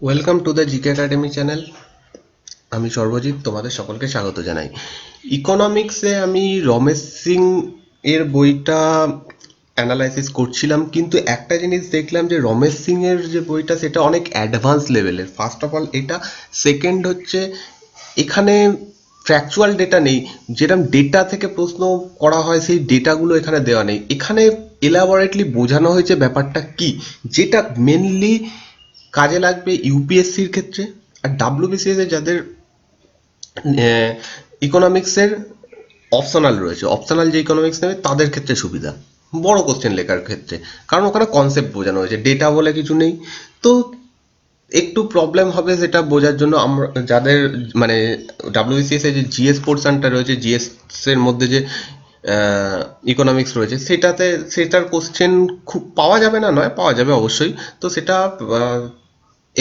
Welcome to the GK academy channel. আমি সর্বজিৎ, তোমাদের সকলকে স্বাগত জানাই। ইকোনমিক্সে আমি রমেশ সিং এর বইটা অ্যানালাইসিস করছিলাম, কিন্তু একটা জিনিস দেখলাম যে রমেশ সিং এর যে বইটা সেটা অনেক অ্যাডভান্স লেভেলের। ফার্স্ট অফ অল এটা, সেকেন্ড হচ্ছে এখানে ফ্যাকচুয়াল ডেটা নেই। যেরকম ডেটা থেকে প্রশ্ন করা হয় সেই ডেটাগুলো এখানে দেওয়া নেই। এখানে এলাবোরেটলি বোঝানো হয়েছে ব্যাপারটা কি, যেটা মেনলি কাজে লাগবে ইউপিএসসির ক্ষেত্রে আর ডাব্লিউবিসিএস এর যাদের ইকোনমিক্সের অপশনাল রয়েছে, অপশনাল যে ইকোনমিক্স নেবে তাদের ক্ষেত্রে সুবিধা বড় কোশ্চেন লেখার ক্ষেত্রে, কারণ ওখানে কনসেপ্ট বোঝানো হয়েছে, ডেটা বলে কিছু নেই। তো একটু প্রবলেম হবে সেটা বোঝার জন্য। আমরা যাদের মানে ডাব্লিউবিসিএস এর যে জিএস পোর্শনটা রয়েছে, জিএস এর মধ্যে যে ইকোনমিক্স রয়েছে, সেটার কোশ্চেন খুব পাওয়া যাবে না, নয় পাওয়া যাবে অবশ্যই। তো সেটা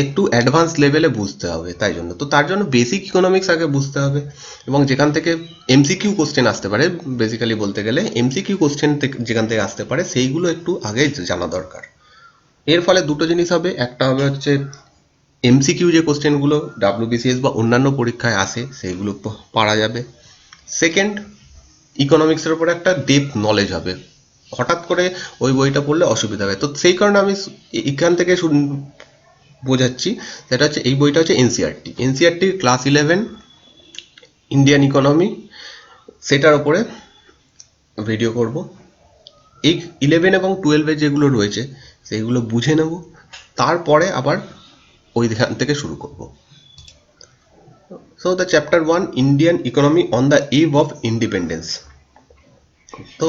একটু অ্যাডভান্স লেভেলে বুঝতে হবে, তাই জন্য তো তার জন্য বেসিক ইকোনমিক্স আগে বুঝতে হবে, এবং যেখান থেকে এমসিকিউ কোশ্চেন আসতে পারে, বেসিক্যালি বলতে গেলে এমসিকিউ কোশ্চেন যেখান থেকে আসতে পারে সেইগুলো একটু আগে জানা দরকার। এর ফলে দুটো জিনিস হবে, একটা হবে হচ্ছে এমসিকিউ যে কোশ্চেনগুলো ডাব্লিউবিসিএস বা অন্যান্য পরীক্ষায় আসে সেইগুলো পারা যাবে। সেকেন্ড, ইকোনমিক্সের উপরে একটা ডেপথ নলেজ হবে, হঠাৎ করে ওই বইটা পড়লে অসুবিধা হবে। তো সেই কারণে আমি এখান থেকে বোঝাচ্ছি। সেটা হচ্ছে এই বইটা হচ্ছে এনসিআরটির ক্লাস 11 ইন্ডিয়ান ইকোনমি, সেটার ওপরে ভিডিও করব। এই 11 এবং 12 যেগুলো রয়েছে সেইগুলো বুঝে নেব, তারপরে আবার ওইখান থেকে শুরু করব। So the chapter 1, Indian economy on the eve of independence. তো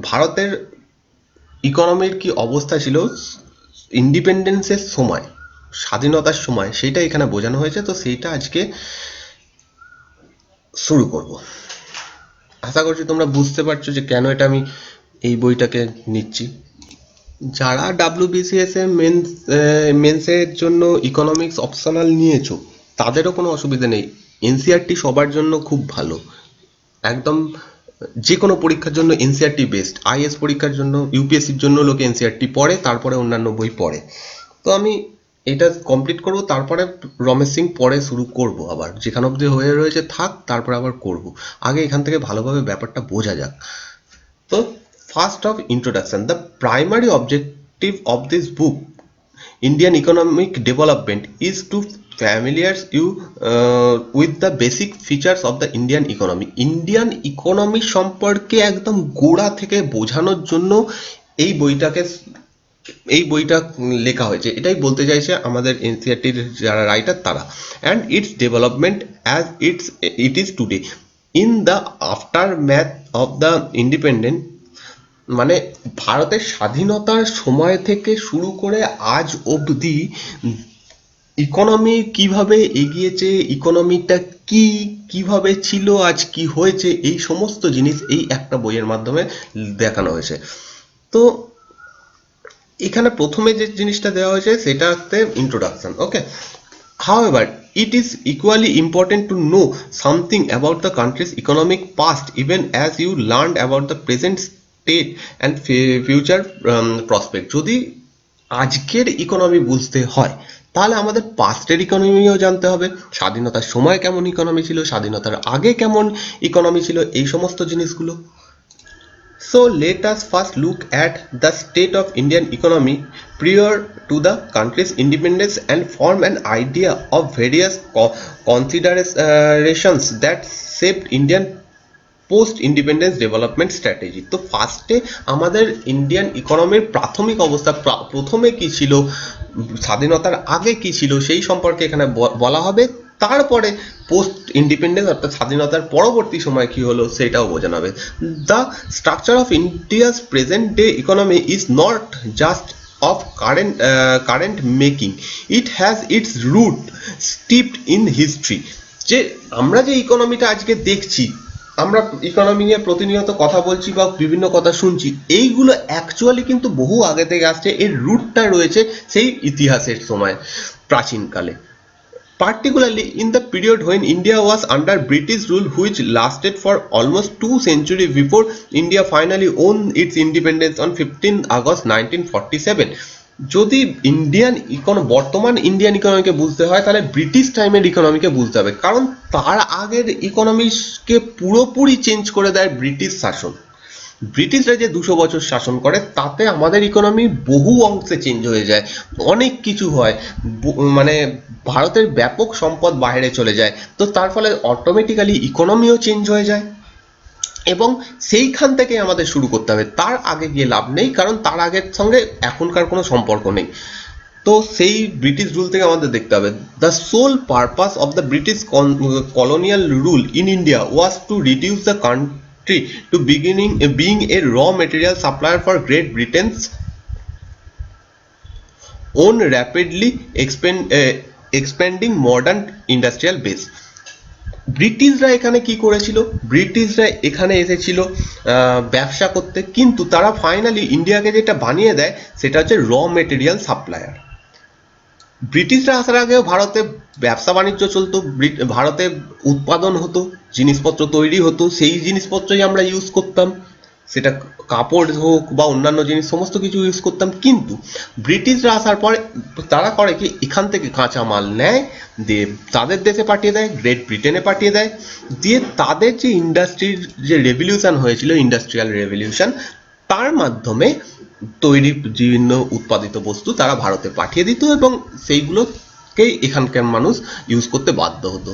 ভারতের ইকোনমির কি অবস্থা ছিল ইন্ডিপেন্ডেন্সের সময়, স্বাধীনতার সময়, সেইটা এখানে বোঝানো হয়েছে। তো সেইটা আজকে শুরু করব। আশা করছি তোমরা বুঝতে পারছো যে কেন এটা আমি এই বইটাকে নিচ্ছি। যারা ডাব্লিউবিসিএস এ মেন্সের জন্য ইকোনমিক্স অপশনাল নিয়েছো তাদেরও কোনো অসুবিধা নেই। এনসিআরটি সবার জন্য খুব ভালো, একদম যে কোনো পরীক্ষার জন্য এনসিআরটি বেস্ট। আইএস পরীক্ষার জন্য, ইউপিএসসির জন্য লোকে এনসিআরটি পড়ে, তারপরে অন্যান্য বই পড়ে। তো আমি এটা কমপ্লিট করব, তারপরে রমেশ সিং পরে শুরু করব, আবার যেখান অবধি হয়ে রয়েছে থাক, তারপরে আবার করব। আগে এখান থেকে ভালোভাবে ব্যাপারটা বোঝা যাক। তো first of introduction, the primary objective of this book Indian economic development is to familiarize you with the basic features of the Indian economy. Indian economy সম্পর্কে একদম গোড়া থেকে বোঝানোর জন্য এই বইটাকে এই বইটা লেখা হয়েছে, এটাই বলতে চাইছে আমাদের এনসিআরটির যারা রাইটার তারা। And it's development as it is today in the after math of the independent, মানে ভারতের স্বাধীনতার সময় থেকে শুরু করে আজ অবধি ইকোনমি কিভাবে এগিয়েছে, ইকোনমিটা কি, কিভাবে ছিল, আজ কি হয়েছে, এই সমস্ত জিনিস এই একটা বইয়ের মাধ্যমে দেখানো হয়েছে। তো এখানে প্রথমে যে জিনিসটা দেওয়া হয়েছে সেটা হচ্ছে introduction. Okay, however, it is equally important to know something about the country's economic past, even as you learned about the present state and future prospect. যদি আজকের ইকোনমি বুঝতে হয় তাহলে আমাদের পাস্টের ইকোনমিও জানতে হবে। স্বাধীনতার সময় কেমন ইকোনমি ছিল, স্বাধীনতার আগে কেমন ইকোনমি ছিল, এই সমস্ত জিনিসগুলো। So let us first look at the state of Indian economy prior to the country's independence and form an idea of various considerations that shaped Indian post independence development strategy. তো ফার্স্টে আমাদের Indian ইকোনমির প্রাথমিক অবস্থা, প্রথমে কি ছিল, স্বাধীনতার আগে কি ছিল, সেই সম্পর্কে এখানে বলা হবে। তারপরে পোস্ট ইন্ডিপেন্ডেন্স অর্থাৎ স্বাধীনতার পরবর্তী সময় কি হলো সেটাও বোঝানো হবে। The structure of India's present day economy is not just of current making, it has its root steeped in history. যে আমরা যে ইকোনমিটা আজকে দেখছি, আমরা ইকোনমি নিয়ে প্রতিনিয়ত কথা বলছি বা বিভিন্ন কথা শুনছি, এইগুলো অ্যাকচুয়ালি কিন্তু বহু আগে থেকে আসছে। এর রুটটা রয়েছে সেই ইতিহাসের সময়, প্রাচীনকালে, particularly in the period when India was under British rule, which lasted for almost 2 centuries before India finally won its independence on 15 August 1947. যদি বর্তমান ইন্ডিয়ান ইকোনমিকে বুঝতে হয় তাহলে ব্রিটিশ টাইমের ইকোনমিকে বুঝতে হবে, কারণ তার আগের ইকোনমিকে পুরোপুরি চেঞ্জ করে দেয় ব্রিটিশ শাসন। ব্রিটিশরা যে 200 বছর শাসন করে তাতে আমাদের ইকোনমি বহু অংশে চেঞ্জ হয়ে যায়, অনেক কিছু হয়, মানে ভারতের ব্যাপক সম্পদ বাইরে চলে যায়, তো তার ফলে অটোমেটিক্যালি ইকোনমিও চেঞ্জ হয়ে যায়। এবং সেইখান থেকে আমাদের শুরু করতে হবে, তার আগে গিয়ে লাভ নেই, কারণ তার আগের সঙ্গে এখনকার কোনো সম্পর্ক নেই। তো সেই ব্রিটিশ রুল থেকে আমাদের দেখতে হবে, the sole purpose of the British colonial rule in India was to reduce the country to being a raw material supplier for Great Britain's own rapidly expanding modern industrial base। ব্রিটিশরা এখানে কি করেছিল, ব্রিটিশরা এখানে এসেছিল ব্যবসা করতে, কিন্তু তারা ফাইনালি ইন্ডিয়াকে যেটা বানিয়ে দেয় সেটা হচ্ছে র মেটেরিয়াল সাপ্লায়ার। ব্রিটিশরা আসার আগেও ভারতে ব্যবসা বাণিজ্য চলতো, ভারতে উৎপাদন হতো, জিনিসপত্র তৈরি হতো, সেই জিনিসপত্রই আমরা ইউজ করতাম, সেটা কাপড় হোক বা অন্যান্য জিনিস সমস্ত কিছু ইউজ করতাম। কিন্তু ব্রিটিশরা আসার পরে তারা করে কি, এখান থেকে কাঁচা মাল নেয়, দিয়ে তাদের দেশে পাঠিয়ে দেয়, গ্রেট ব্রিটেনে পাঠিয়ে দেয়, দিয়ে তাদের যে ইন্ডাস্ট্রির যে রেভলিউশন হয়েছিল, ইন্ডাস্ট্রিয়াল রেভলিউশন, তার মাধ্যমে তৈরি বিভিন্ন উৎপাদিত বস্তু তারা ভারতে পাঠিয়ে দিত এবং সেইগুলোকেই এখানকার মানুষ ইউজ করতে বাধ্য হতো।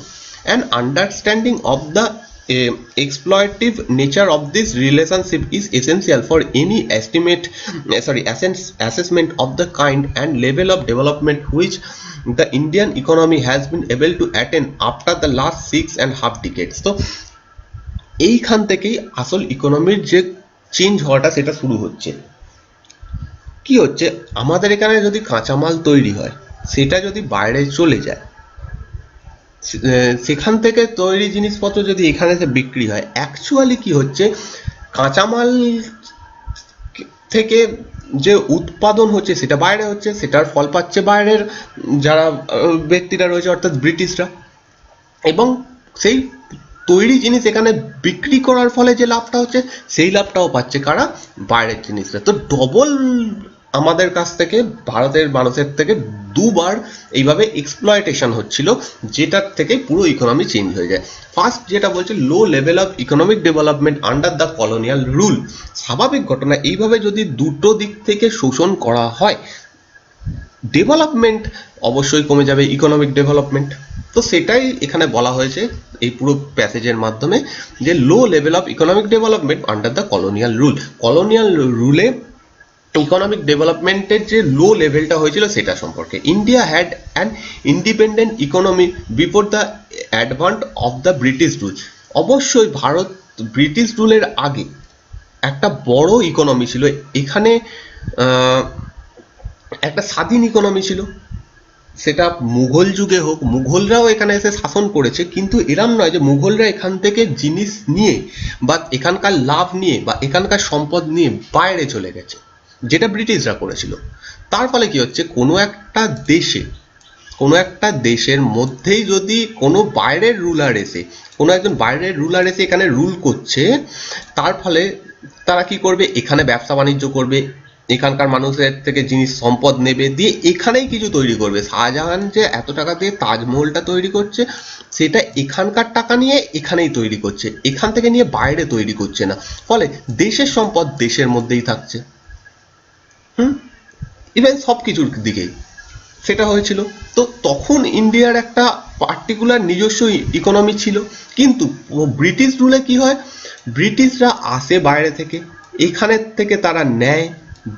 And understanding of the exploitative nature of this relationship is essential for any assessment of the kind and level of development which the Indian economy has been able to attain after the last 6.5 decades। তো এইখান থেকেই আসল ইকোনমির যে change হওয়াটা সেটা শুরু হচ্ছে। কি হচ্ছে, আমাদের এখানে যদি কাঁচামাল তৈরি হয়, সেটা যদি বাইরে চলে যায়, সেখান থেকে তৈরি জিনিসপত্র যদি এখানে এসে বিক্রি হয়, অ্যাকচুয়ালি কি হচ্ছে, কাঁচামাল থেকে যে উৎপাদন হচ্ছে সেটা বাইরে হচ্ছে, সেটার ফল পাচ্ছে বাইরের যারা ব্যক্তিরা রয়েছে, অর্থাৎ ব্রিটিশরা। এবং সেই তৈরি জিনিস এখানে বিক্রি করার ফলে যে লাভটা হচ্ছে, সেই লাভটাও পাচ্ছে কারা, বাইরের জিনিসটা। তো ডবল আমাদের কাছ থেকে, ভারতের মানুষের থেকে দুবার এইভাবে এক্সপ্লয়টেশন হচ্ছিল, যেটার থেকে পুরো ইকোনমি চেঞ্জ হয়ে যায়। ফার্স্ট যেটা বলছে, লো level of economic development under the colonial rule. স্বাভাবিক ঘটনা, এইভাবে যদি দুটো দিক থেকে শোষণ করা হয়, ডেভেলপমেন্ট অবশ্যই কমে যাবে, ইকোনমিক ডেভেলপমেন্ট। তো সেটাই এখানে বলা হয়েছে এই পুরো প্যাসেজের মাধ্যমে, যে low level of economic development under the colonial rule. Colonial রুলে ইকোনমিক ডেভেলপমেন্টের যে লো লেভেলটা হয়েছিল সেটা সম্পর্কে। India had an independent economy before the advent of the British rule. অবশ্যই ভারত ব্রিটিশ রুলের আগে একটা বড় ইকোনমি ছিল, এখানে একটা স্বাধীন ইকোনমি ছিল। সেটা মুঘল যুগে হোক, মুঘলরাও এখানে এসে শাসন করেছে, কিন্তু এরম নয় যে মুঘলরা এখান থেকে জিনিস নিয়ে বা এখানকার লাভ নিয়ে বা এখানকার সম্পদ নিয়ে বাইরে চলে গেছে, যেটা ব্রিটিশরা করেছিল। তার ফলে কি হচ্ছে, কোনো একটা দেশের মধ্যেই যদি কোনো বাইরের রুলার এসে, কোনো একজন বাইরের রুলার এসে এখানে রুল করছে, তার ফলে তারা কি করবে, এখানে ব্যবসা বাণিজ্য করবে, এখানকার মানুষের থেকে জিনিস সম্পদ নেবে, দিয়ে এখানেই কিছু তৈরি করবে। শাহজাহান যে এত টাকা দিয়ে তাজমহলটা তৈরি করছে, সেটা এখানকার টাকা নিয়ে এখানেই তৈরি করছে, এখান থেকে নিয়ে বাইরে তৈরি করছে না। ফলে দেশের সম্পদ দেশের মধ্যেই থাকছে। ইভেন সব কিছুর দিকেই সেটা হয়েছিল। তো তখন ইন্ডিয়ার একটা পার্টিকুলার নিজস্ব ইকোনমি ছিল। কিন্তু ব্রিটিশ রুলে কি হয়, ব্রিটিশরা আসে বাইরে থেকে, এখানের থেকে তারা নেয়,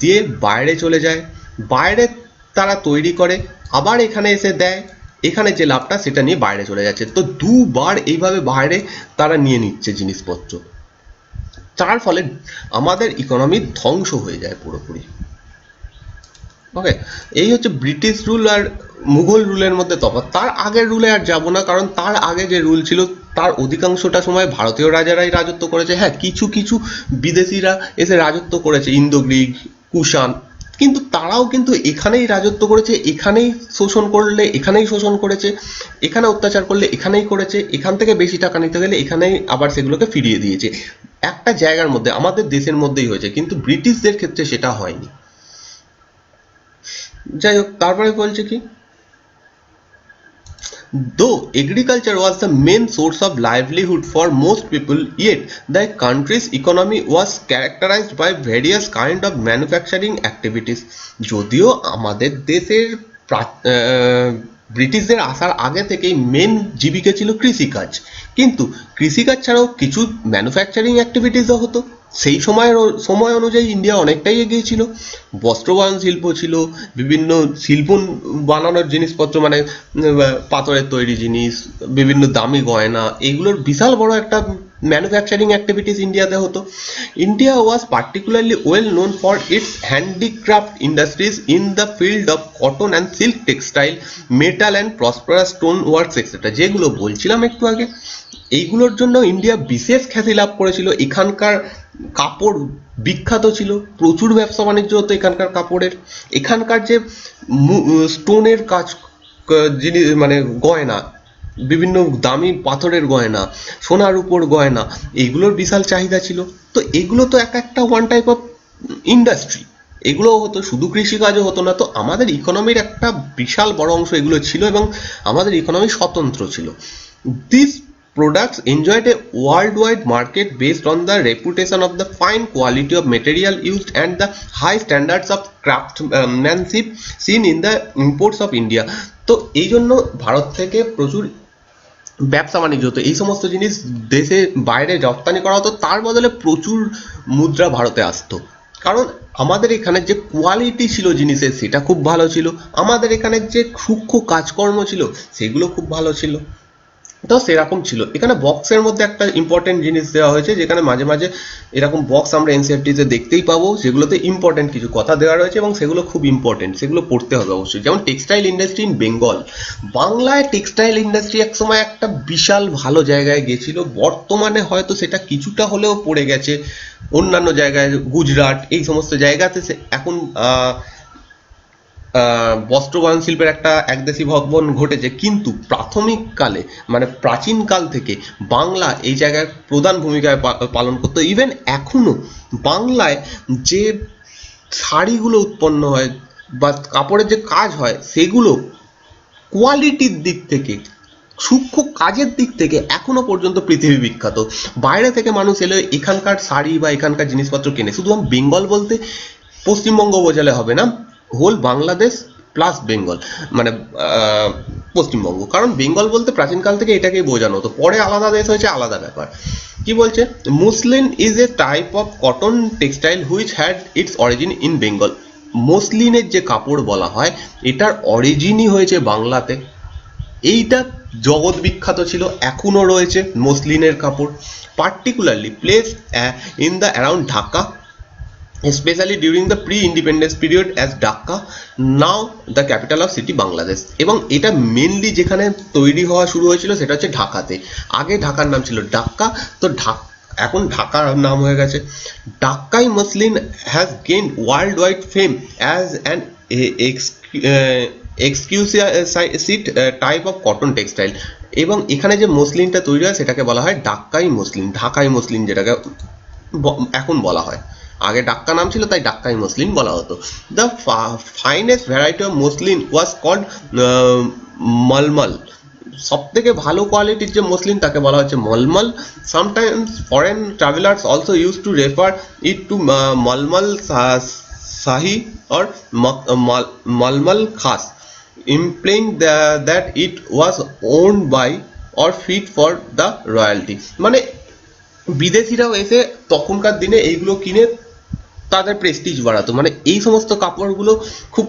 দিয়ে বাইরে চলে যায়, বাইরে তারা তৈরি করে, আবার এখানে এসে দেয়, এখানে যে লাভটা সেটা নিয়ে বাইরে চলে যাচ্ছে। তো দুবার এইভাবে বাইরে তারা নিয়ে নিচ্ছে জিনিসপত্র, তার ফলে আমাদের ইকোনমি ধ্বংস হয়ে যায় পুরোপুরি। ওকে, এই হচ্ছে ব্রিটিশ রুল আর মুঘল রুলের মধ্যে তফাৎ। তার আগের রুলে আর যাব না, কারণ তার আগে যে রুল ছিল তার অধিকাংশটা সময় ভারতীয় রাজারাই রাজত্ব করেছে। হ্যাঁ, কিছু কিছু বিদেশিরা এসে রাজত্ব করেছে, ইন্দো গ্রিক, কুষাণ, কিন্তু তারাও কিন্তু এখানেই রাজত্ব করেছে, এখানেই শোষণ করলে এখানেই শোষণ করেছে, এখানে অত্যাচার করলে এখানেই করেছে, এখান থেকে বেশি টাকা নিতে গেলে এখানেই আবার সেগুলোকে ফিরিয়ে দিয়েছে। একটা জায়গার মধ্যে, আমাদের দেশের মধ্যেই হয়েছে, কিন্তু ব্রিটিশদের ক্ষেত্রে সেটা হয়নি। যাই হোক, তারপরে বলছে কি, though agriculture was the main source of livelihood for most people, yet the country's economy was characterized by various kind of manufacturing activities. যদিও আমাদের দেশের ব্রিটিশদের আসার আগে থেকেই মেন জীবিকা ছিল কৃষিকাজ, কিন্তু কৃষিকাজ ছাড়াও কিছু ম্যানুফ্যাকচারিং অ্যাক্টিভিটিসও হতো। সেই সময় অনুযায়ী ইন্ডিয়া অনেকটাই এগিয়ে ছিল। বস্ত্রবয়ন শিল্প ছিল, বিভিন্ন শিল্প বানানোর জিনিসপত্র, মানে পাথরের তৈরি জিনিস, বিভিন্ন দামি গয়না, এইগুলোর বিশাল বড় একটা ম্যানুফ্যাকচারিং অ্যাক্টিভিটিস ইন্ডিয়াতে হতো। India was particularly well known for its handicraft industries in the field of cotton and silk, textile, metal and prosperous stone works etcetera, যেগুলো বলছিলাম একটু আগে। এইগুলোর জন্য ইন্ডিয়া বিশেষ খ্যাতি লাভ করেছিল। এখানকার কাপড় বিখ্যাত ছিল, প্রচুর ব্যবসা বাণিজ্য হতো এখানকার কাপড়ের। এখানকার যে স্টোনের কাজ, জিনিস মানে গয়না, বিভিন্ন দামি পাথরের গয়না, সোনার উপর গয়না, এইগুলোর বিশাল চাহিদা ছিল। তো এগুলো তো একটা ওয়ান টাইপ অফ ইন্ডাস্ট্রি, এগুলোও হতো, শুধু কৃষিকাজও হতো না। তো আমাদের ইকোনমির একটা বিশাল বড় অংশ এগুলো ছিল, এবং আমাদের ইকোনমি স্বতন্ত্র ছিল। This products enjoyed a worldwide market based on the reputation of the fine quality of material used and the high standards of craftsmanship seen in the imports of India. তো এই জন্য ভারত থেকে প্রচুর ব্যবসা বাণিজ্য হতো, এই সমস্ত জিনিস দেশে বাইরে রপ্তানি করা হতো, তার বদলে প্রচুর মুদ্রা ভারতে আসতো। কারণ আমাদের এখানে যে কোয়ালিটি ছিল জিনিসের, সেটা খুব ভালো ছিল। আমাদের এখানে যে সূক্ষ্ম কাজকর্ম ছিল, সেগুলো খুব ভালো ছিল। তো সেরকম ছিল। এখানে বক্সের মধ্যে একটা ইম্পর্টেন্ট জিনিস দেওয়া হয়েছে, যেখানে মাঝে মাঝে এরকম বক্স আমরা এনসিইআরটিতে দেখতেই পাবো, যেগুলোতে ইম্পর্টেন্ট কিছু কথা দেওয়া রয়েছে এবং সেগুলো খুব ইম্পর্টেন্ট, সেগুলো পড়তে হবে অবশ্যই। যেমন টেক্সটাইল ইন্ডাস্ট্রি ইন বেঙ্গল। বাংলায় টেক্সটাইল ইন্ডাস্ট্রি একসময় একটা বিশাল ভালো জায়গায় গেছিল, বর্তমানে হয়তো সেটা কিছুটা হলেও পড়ে গেছে। অন্যান্য জায়গায়, গুজরাট, এই সমস্ত জায়গাতে এখন বস্ত্রবয়ন শিল্পের একটা একদেশী ভবন ঘটেছে, কিন্তু প্রাথমিককালে, মানে প্রাচীনকাল থেকে বাংলা এই জায়গায় প্রধান ভূমিকায় পালন করতো। ইভেন এখনো বাংলায় যে শাড়িগুলো উৎপন্ন হয় বা কাপড়ের যে কাজ হয়, সেগুলো কোয়ালিটির দিক থেকে, সূক্ষ্ম কাজের দিক থেকে এখনো পর্যন্ত পৃথিবী বিখ্যাত। বাইরে থেকে মানুষ এলে এখানকার শাড়ি বা এখানকার জিনিসপত্র কেনে। শুধু বেঙ্গল বলতে পশ্চিমবঙ্গ বোঝালে হবে না, হোল বাংলাদেশ প্লাস বেঙ্গল, মানে পশ্চিমবঙ্গ। কারণ বেঙ্গল বলতে প্রাচীনকাল থেকে এটাকেই বোঝানো হতো, পরে আলাদা দেশ হয়েছে, আলাদা ব্যাপার। কি বলছে, muslin is a type of cotton textile which had its origin in Bengal. মসলিনের যে কাপড় বলা হয়, এটার অরিজিনই হয়েছে বাংলাতে। এইটা জগৎ বিখ্যাত ছিল, এখনো রয়েছে মসলিনের কাপড়। Particularly place in the around Dhaka, especially during the pre-independence period as Dhaka, now the capital of city Bangladesh। এবং এটা মেনলি যেখানে তৈরি হওয়া শুরু হয়েছিল সেটা হচ্ছে ঢাকাতে। আগে ঢাকার নাম ছিল ঢাকা, তো এখন ঢাকার নাম হয়ে গেছে। ঢাকাই muslin has gained world wide fame as an exclusive type of cotton textile. এবং এখানে যে মসলিনটা তৈরি হয় সেটাকে বলা হয় ঢাকাই মসলিন, ঢাকাই মসলিন যেটাকে এখন বলা হয়। আগে ডাক্কা নাম ছিল, তাই ডাক্কাই মসলিন বলা হতো। The finest variety of muslin was called malmal. সব থেকে ভালো কোয়ালিটির যে মসলিন তাকে বলা হচ্ছে malmal. Sometimes foreign travellers also use to refer it to malmal shahi or malmal khas, implying that it was owned by or fit for the royalty। মানে বিদেশিরাও এসে তখনকার দিনে এইগুলো কিনে তাদের প্রেস্টিজ বাড়াতো। মানে এই সমস্ত কাপড়গুলো খুব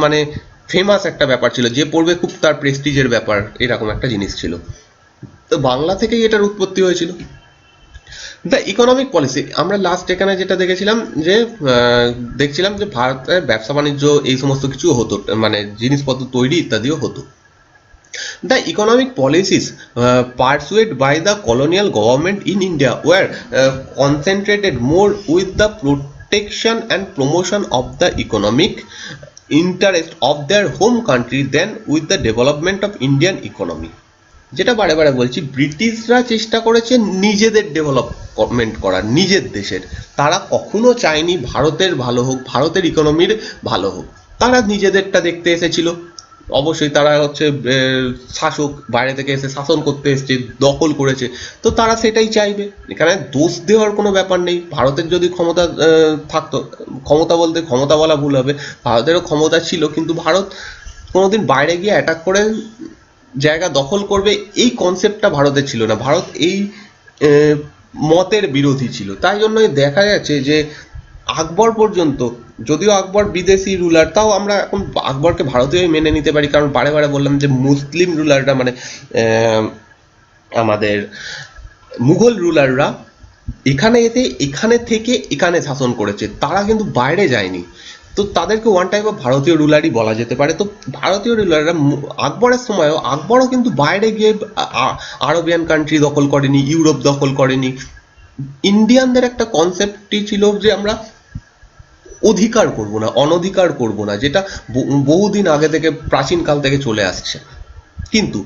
মানে ফেমাস একটা ব্যাপার ছিল, যে পরবে খুব তার প্রেস্টিজের ব্যাপার, এরকম একটা জিনিস ছিল। তো বাংলা থেকেই এটার উৎপত্তি হয়েছিল। দ্য ইকোনমিক পলিসি, আমরা লাস্ট এখানে যেটা দেখেছিলাম যে দেখছিলাম যে ভারতের ব্যবসা বাণিজ্য এই সমস্ত কিছু হতো, মানে জিনিসপত্র তৈরি ইত্যাদিও হতো। The economic policies pursued by the colonial government in India were concentrated more with the protection and promotion of the economic interest of their home country than with the development of Indian economy। যেটা বারে বারে বলছি, ব্রিটিশরা চেষ্টা করেছে নিজেদের development করার, নিজের দেশের। তারা কখনো চায়নি ভারতের ভালো হোক, ভারতের ইকোনমির ভালো হোক। তারা নিজেদেরটা দেখতে এসেছিল, অবশ্যই তারা হচ্ছে শাসক, বাইরে থেকে এসে শাসন করতে এসেছে, দখল করেছে, তো তারা সেটাই চাইবে। এখানে দোষ দেওয়ার কোনো ব্যাপার নেই। ভারতের যদি ক্ষমতা থাকতো, ক্ষমতা বলতে ক্ষমতা বলা ভুল হবে, ভারতেরও ক্ষমতা ছিল, কিন্তু ভারত কোনোদিন বাইরে গিয়ে অ্যাটাক করে জায়গা দখল করবে এই কনসেপ্টটা ভারতের ছিল না। ভারত এই আহ, মতের বিরোধী ছিল। তাই জন্যই দেখা যাচ্ছে যে আকবর পর্যন্ত, যদিও আকবর বিদেশি রুলার, তাও আমরা এখন আকবরকে ভারতীয়ই মেনে নিতে পারি, কারণ বারে বারে বললাম যে মুসলিম রুলাররা মানে আহ, আমাদের মুঘল রুলাররা এখানে এসে এখানে থেকে এখানে শাসন করেছে, তারা কিন্তু বাইরে যায়নি। তো তাদেরকে ওয়ান টাইপ অফ ভারতীয় রুলারই বলা যেতে পারে। তো ভারতীয় রুলাররা আকবরের সময়ও, আকবরও কিন্তু বাইরে গিয়ে আরবিয়ান কান্ট্রি দখল করেনি, ইউরোপ দখল করেনি। ইন্ডিয়ানদের একটা কনসেপ্টই ছিল যে আমরা অধিকার করব না, অনধিকার করব না, যেটা বহুদিন আগে থেকে, প্রাচীনকাল থেকে চলে আসছে। কিন্তু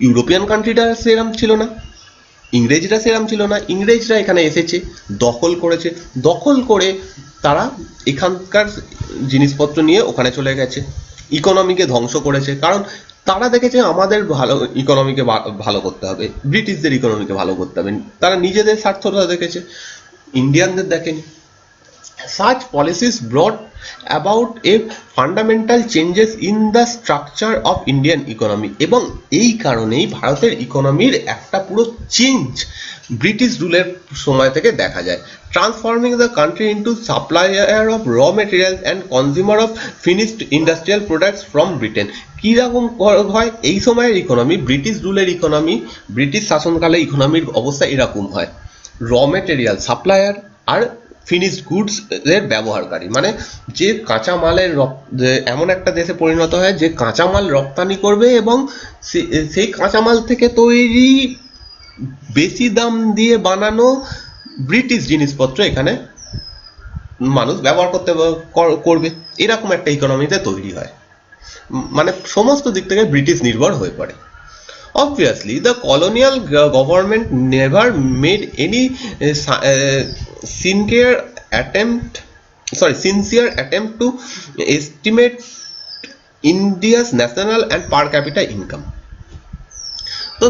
ইউরোপিয়ান কান্ট্রিটা সেরম ছিল না, ইংরেজরা সেরম ছিল না। ইংরেজরা এখানে এসেছে, দখল করেছে, দখল করে তারা এখানকার জিনিসপত্র নিয়ে ওখানে চলে গেছে, ইকোনমিকে ধ্বংস করেছে। কারণ তারা দেখেছে আমাদের ভালো ইকোনমিকে ভালো করতে হবে, ব্রিটিশদের ইকোনমিকে ভালো করতে হবে, তারা নিজেদের স্বার্থটা দেখেছে, ইন্ডিয়ানদের দেখেনি। Such policies brought about a fundamental changes in the structure of Indian economy, এবং এই কারণেই ভারতের ইকোনমির একটা পুরো চেঞ্জ ব্রিটিশ রুলের সময় থেকে দেখা যায়, transforming the country into supplier of raw materials and consumer of finished industrial products from Britain. কীরকম হয় এই সময়ের ইকোনমি, ব্রিটিশ রুলের ইকোনমি, ব্রিটিশ শাসনকালে ইকোনমির অবস্থা এরকম হয়, র মেটেরিয়াল সাপ্লায়ার আর ফিনিশড গুডস এর ব্যবহারকারী, মানে যে কাঁচামালের এমন একটা দেশে পরিণত হয় যে কাঁচামাল রপ্তানি করবে এবং সেই কাঁচামাল থেকে তৈরি বেশি দাম দিয়ে বানানো ব্রিটিশ জিনিসপত্র এখানে মানুষ ব্যবহার করবে, এরকম একটা ইকোনমিতে তৈরি হয়। মানে সমস্ত দিক থেকে ব্রিটিশ নির্ভর হয়ে পড়ে। Obviously, the colonial government never made any sincere attempt to estimate India's national and per capita income. তো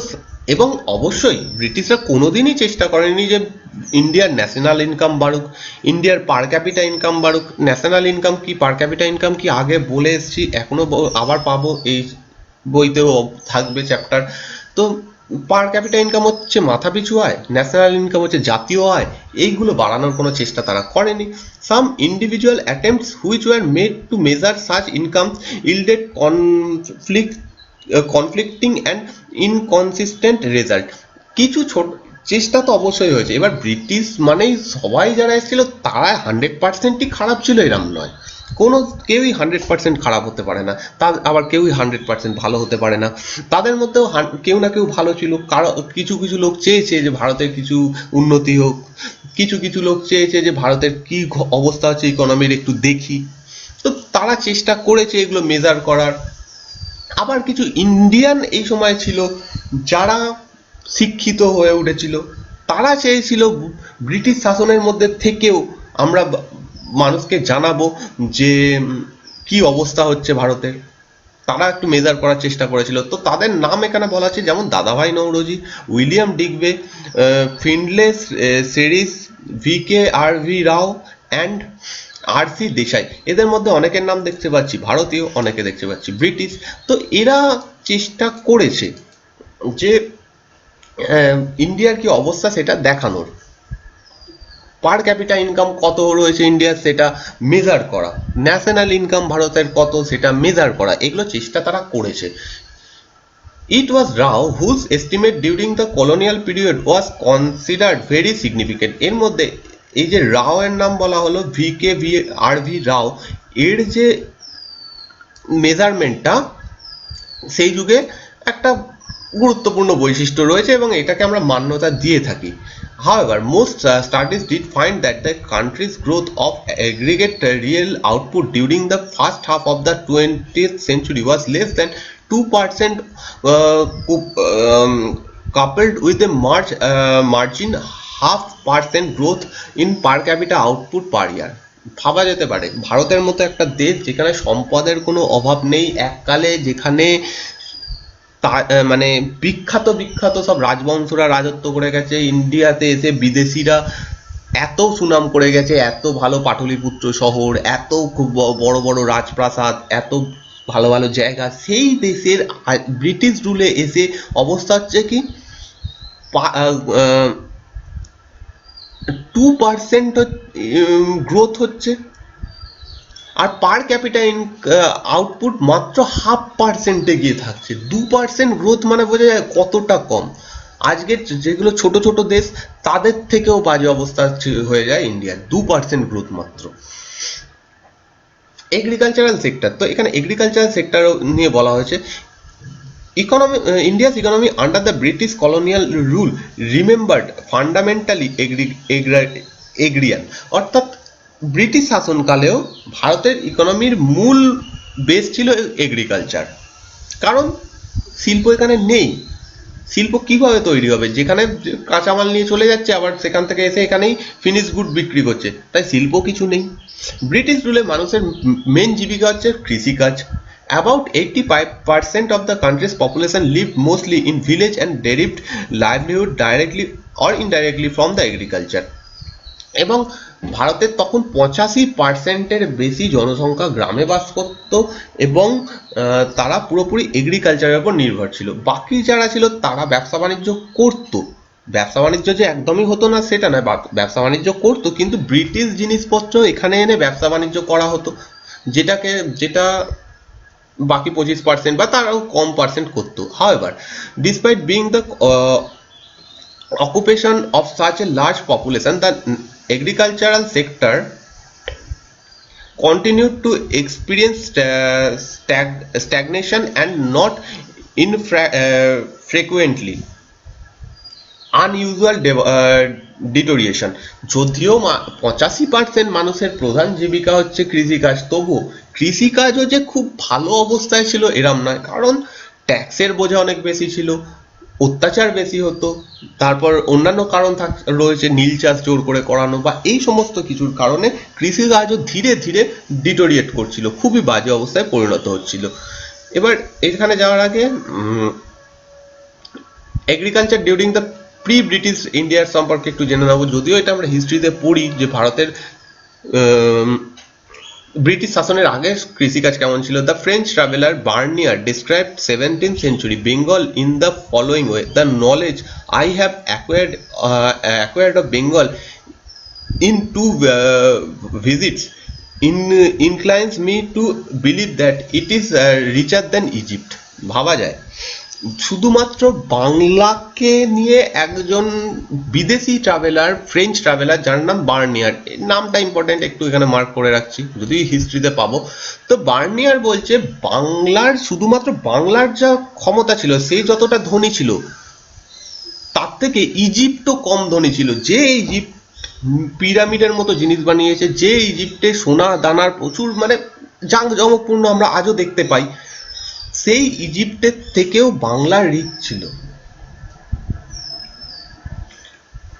এবং অবশ্যই ব্রিটিশরা কোনোদিনই চেষ্টা করেনি যে ইন্ডিয়ার ন্যাশনাল ইনকাম বাড়ুক, ইন্ডিয়ার পার ক্যাপিটা ইনকাম বাড়ুক। ন্যাশনাল ইনকাম কি, পার ক্যাপিটা ইনকাম কি আগে বলে এসেছি, এখনো আবার পাবো, এই বইতেও থাকবে চ্যাপ্টার। তো পার ক্যাপিটা ইনকাম হচ্ছে মাথাপিছু আয়, ন্যাশনাল ইনকাম হচ্ছে জাতীয় আয়, এইগুলো বাড়ানোর কোনো চেষ্টা তারা করেনি। Some individual attempts which were made to measure such income yielded conflicting and inconsistent result. কিছু ছোট চেষ্টা তো অবশ্যই হয়েছে। এবার ব্রিটিশ মানেই সবাই যারা এসেছিল তারা 100%ই খারাপ ছিল এরম নয়, কোনো কেউই 100% খারাপ হতে পারে না, তার আবার কেউই 100% ভালো হতে পারে না। তাদের মধ্যেও কেউ না কেউ ভালো ছিল, কারো কিছু কিছু লোক চেয়েছে যে ভারতের কিছু উন্নতি হোক, কিছু কিছু লোক চেয়েছে যে ভারতের কি অবস্থা আছে ইকোনমির একটু দেখি, তো তারা চেষ্টা করেছে এগুলো মেজার করার। আবার কিছু ইন্ডিয়ান এই সময় ছিল যারা শিক্ষিত হয়ে উঠেছিল, তারা চেয়েছিল ব্রিটিশ শাসনের মধ্যে থেকেও আমরা মানুষকে জানাবো যে কি অবস্থা হচ্ছে ভারতের, তারা একটু মেজার করার চেষ্টা করেছিল। তো তাদের নাম এখানে বলা আছে, যেমন Dadabhai Naoroji, William Digby, Findlay Shirras, V K R V Rao and R C Desai. এদের মধ্যে অনেকের নাম দেখতে পাচ্ছি ভারতীয়, অনেকে দেখতে পাচ্ছি ব্রিটিশ। তো এরা চেষ্টা করেছে যে ইন্ডিয়ার কি অবস্থা সেটা দেখানোর, পার ক্যাপিটা ইনকাম কত রয়েছে ইন্ডিয়ার সেটা মেজার করা, ন্যাশনাল ইনকাম ভারতের কত সেটা মেজার করা, এগুলো চেষ্টা তারা করেছে। It was Rao whose estimate during the colonial period was considered very significant. এর মধ্যে এই যে রাও এর নাম বলা হলো, ভি কে ভি আর ভি রাও, এর যে মেজারমেন্টটা সেই যুগে একটা গুরুত্বপূর্ণ বৈশিষ্ট্য রয়েছে এবং এটাকে আমরা মান্যতা দিয়ে থাকি। However, most studies did find that the country's growth of aggregate real output during the first half of the 20th century was less than 2%, coupled with a margin 0.5% growth in per capita output per year. ভাবা যেতে পারে ভারতের মতো একটা দেশ যেখানে সম্পদের কোনো অভাব নেই, এককালে যেখানে মানে বিখ্যাত বিখ্যাত সব রাজবংশরা রাজত্ব করে গেছে, ইন্ডিয়াতে এসে বিদেশিরা এত সুনাম করে গেছে, এত ভালো পাটলিপুত্র শহর, এত খুব বড় বড় রাজপ্রাসাদ, এত ভালো ভালো জায়গা, সেই দেশের ব্রিটিশ রুলে এসে অবস্থা হচ্ছে কি 2% গ্রোথ হচ্ছে, আর পার ক্যাপিটা আউটপুট মাত্র 0.5% গিয়ে থাকছে। 2% গ্রোথ মানে বোঝা যায় কতটা কম। আজকের যেগুলো ছোট ছোট দেশ তাদের থেকেও বাজে অবস্থা হয়ে যায় ইন্ডিয়ার, 2% গ্রোথ মাত্র। এগ্রিকালচারাল সেক্টর, তো এখানে এগ্রিকালচারাল সেক্টর নিয়ে বলা হয়েছে economy, India's economy under the British colonial rule remembered fundamentally agrarian, অর্থাৎ ব্রিটিশ শাসনকালেও ভারতের ইকোনমির মূল বেস ছিল এগ্রিকালচার। কারণ শিল্প এখানে নেই, শিল্প কিভাবে তৈরি হবে, যেখানে কাঁচামাল নিয়ে চলে যাচ্ছে আবার সেখান থেকে এসে এখানেই ফিনিশ গুড বিক্রি করছে, তাই শিল্প কিছু নেই। ব্রিটিশ রুলে মানুষের মেন জীবিকা হচ্ছে কৃষিকাজ। About 85% of the country's population lived mostly in village and derived livelihood directly or indirectly from the agriculture. এবং ভারতের তখন 85%-এর বেশি জনসংখ্যা গ্রামে বাস করত এবং তারা পুরোপুরি এগ্রিকালচারের উপর নির্ভর ছিল। বাকি যারা ছিল তারা ব্যবসা বাণিজ্য করতো, ব্যবসা বাণিজ্য যে একদমই হতো না সেটা নয়, ব্যবসা বাণিজ্য করতো, কিন্তু ব্রিটিশ জিনিসপত্র এখানে এনে ব্যবসা বাণিজ্য করা হতো, যেটা বাকি 25% বা তারাও কম পার্সেন্ট করতো। However, despite being the occupation of such a large population, the agricultural sector continued to experience stagnation and not infrequently unusual deterioration. যদিও 85% মানুষের প্রধান জীবিকা হচ্ছে কৃষিকাজ, তবু কৃষিকাজও যে খুব ভালো অবস্থায় ছিল এরম নয়, কারণ ট্যাক্সের বোঝা অনেক বেশি ছিল, অত্যাচার বেশি হতো, তারপর অন্যান্য কারণ রয়েছে, নীল চাষ জোর করে করানো বা এই সমস্ত কিছুর কারণে কৃষিকাজও ধীরে ধীরে ডিটোরিয়েট করছিল, খুবই বাজে অবস্থায় পরিণত হচ্ছিল। এবার এখানে যাওয়ার আগে agriculture during the pre British ইন্ডিয়ার সম্পর্কে একটু জেনে নেবো। যদিও এটা আমরা হিস্ট্রিতে পড়ি যে ভারতের ব্রিটিশ শাসনের আগে কৃষিকাজ কেমন ছিল। The French traveller Barnier describe 17th century Bengal in the following way: the knowledge I have acquired of Bengal in two visits inclines me to believe that it is richer than Egypt. ভাবা যায় শুধুমাত্র বাংলাকে নিয়ে একজন বিদেশি ট্রাভেলার, ফ্রেঞ্চ ট্রাভেলার যার নাম Barnier, নামটা ইম্পর্টেন্ট, একটু এখানে মার্ক করে রাখছি যদি হিস্ট্রিতে পাবো। তো বার্নিয়ার বলছে বাংলার, শুধুমাত্র বাংলার যা ক্ষমতা ছিল, সে যতটা ধনী ছিল তার থেকে ইজিপ্টও কম ধনী ছিল। যে ইজিপ্ট পিরামিডের মতো জিনিস বানিয়েছে, যে ইজিপ্টে সোনা দানার প্রচুর মানে জাঁকজমকপূর্ণ আমরা আজও দেখতে পাই, সেই ইজিপ্টের থেকেও বাংলার রিচ ছিল।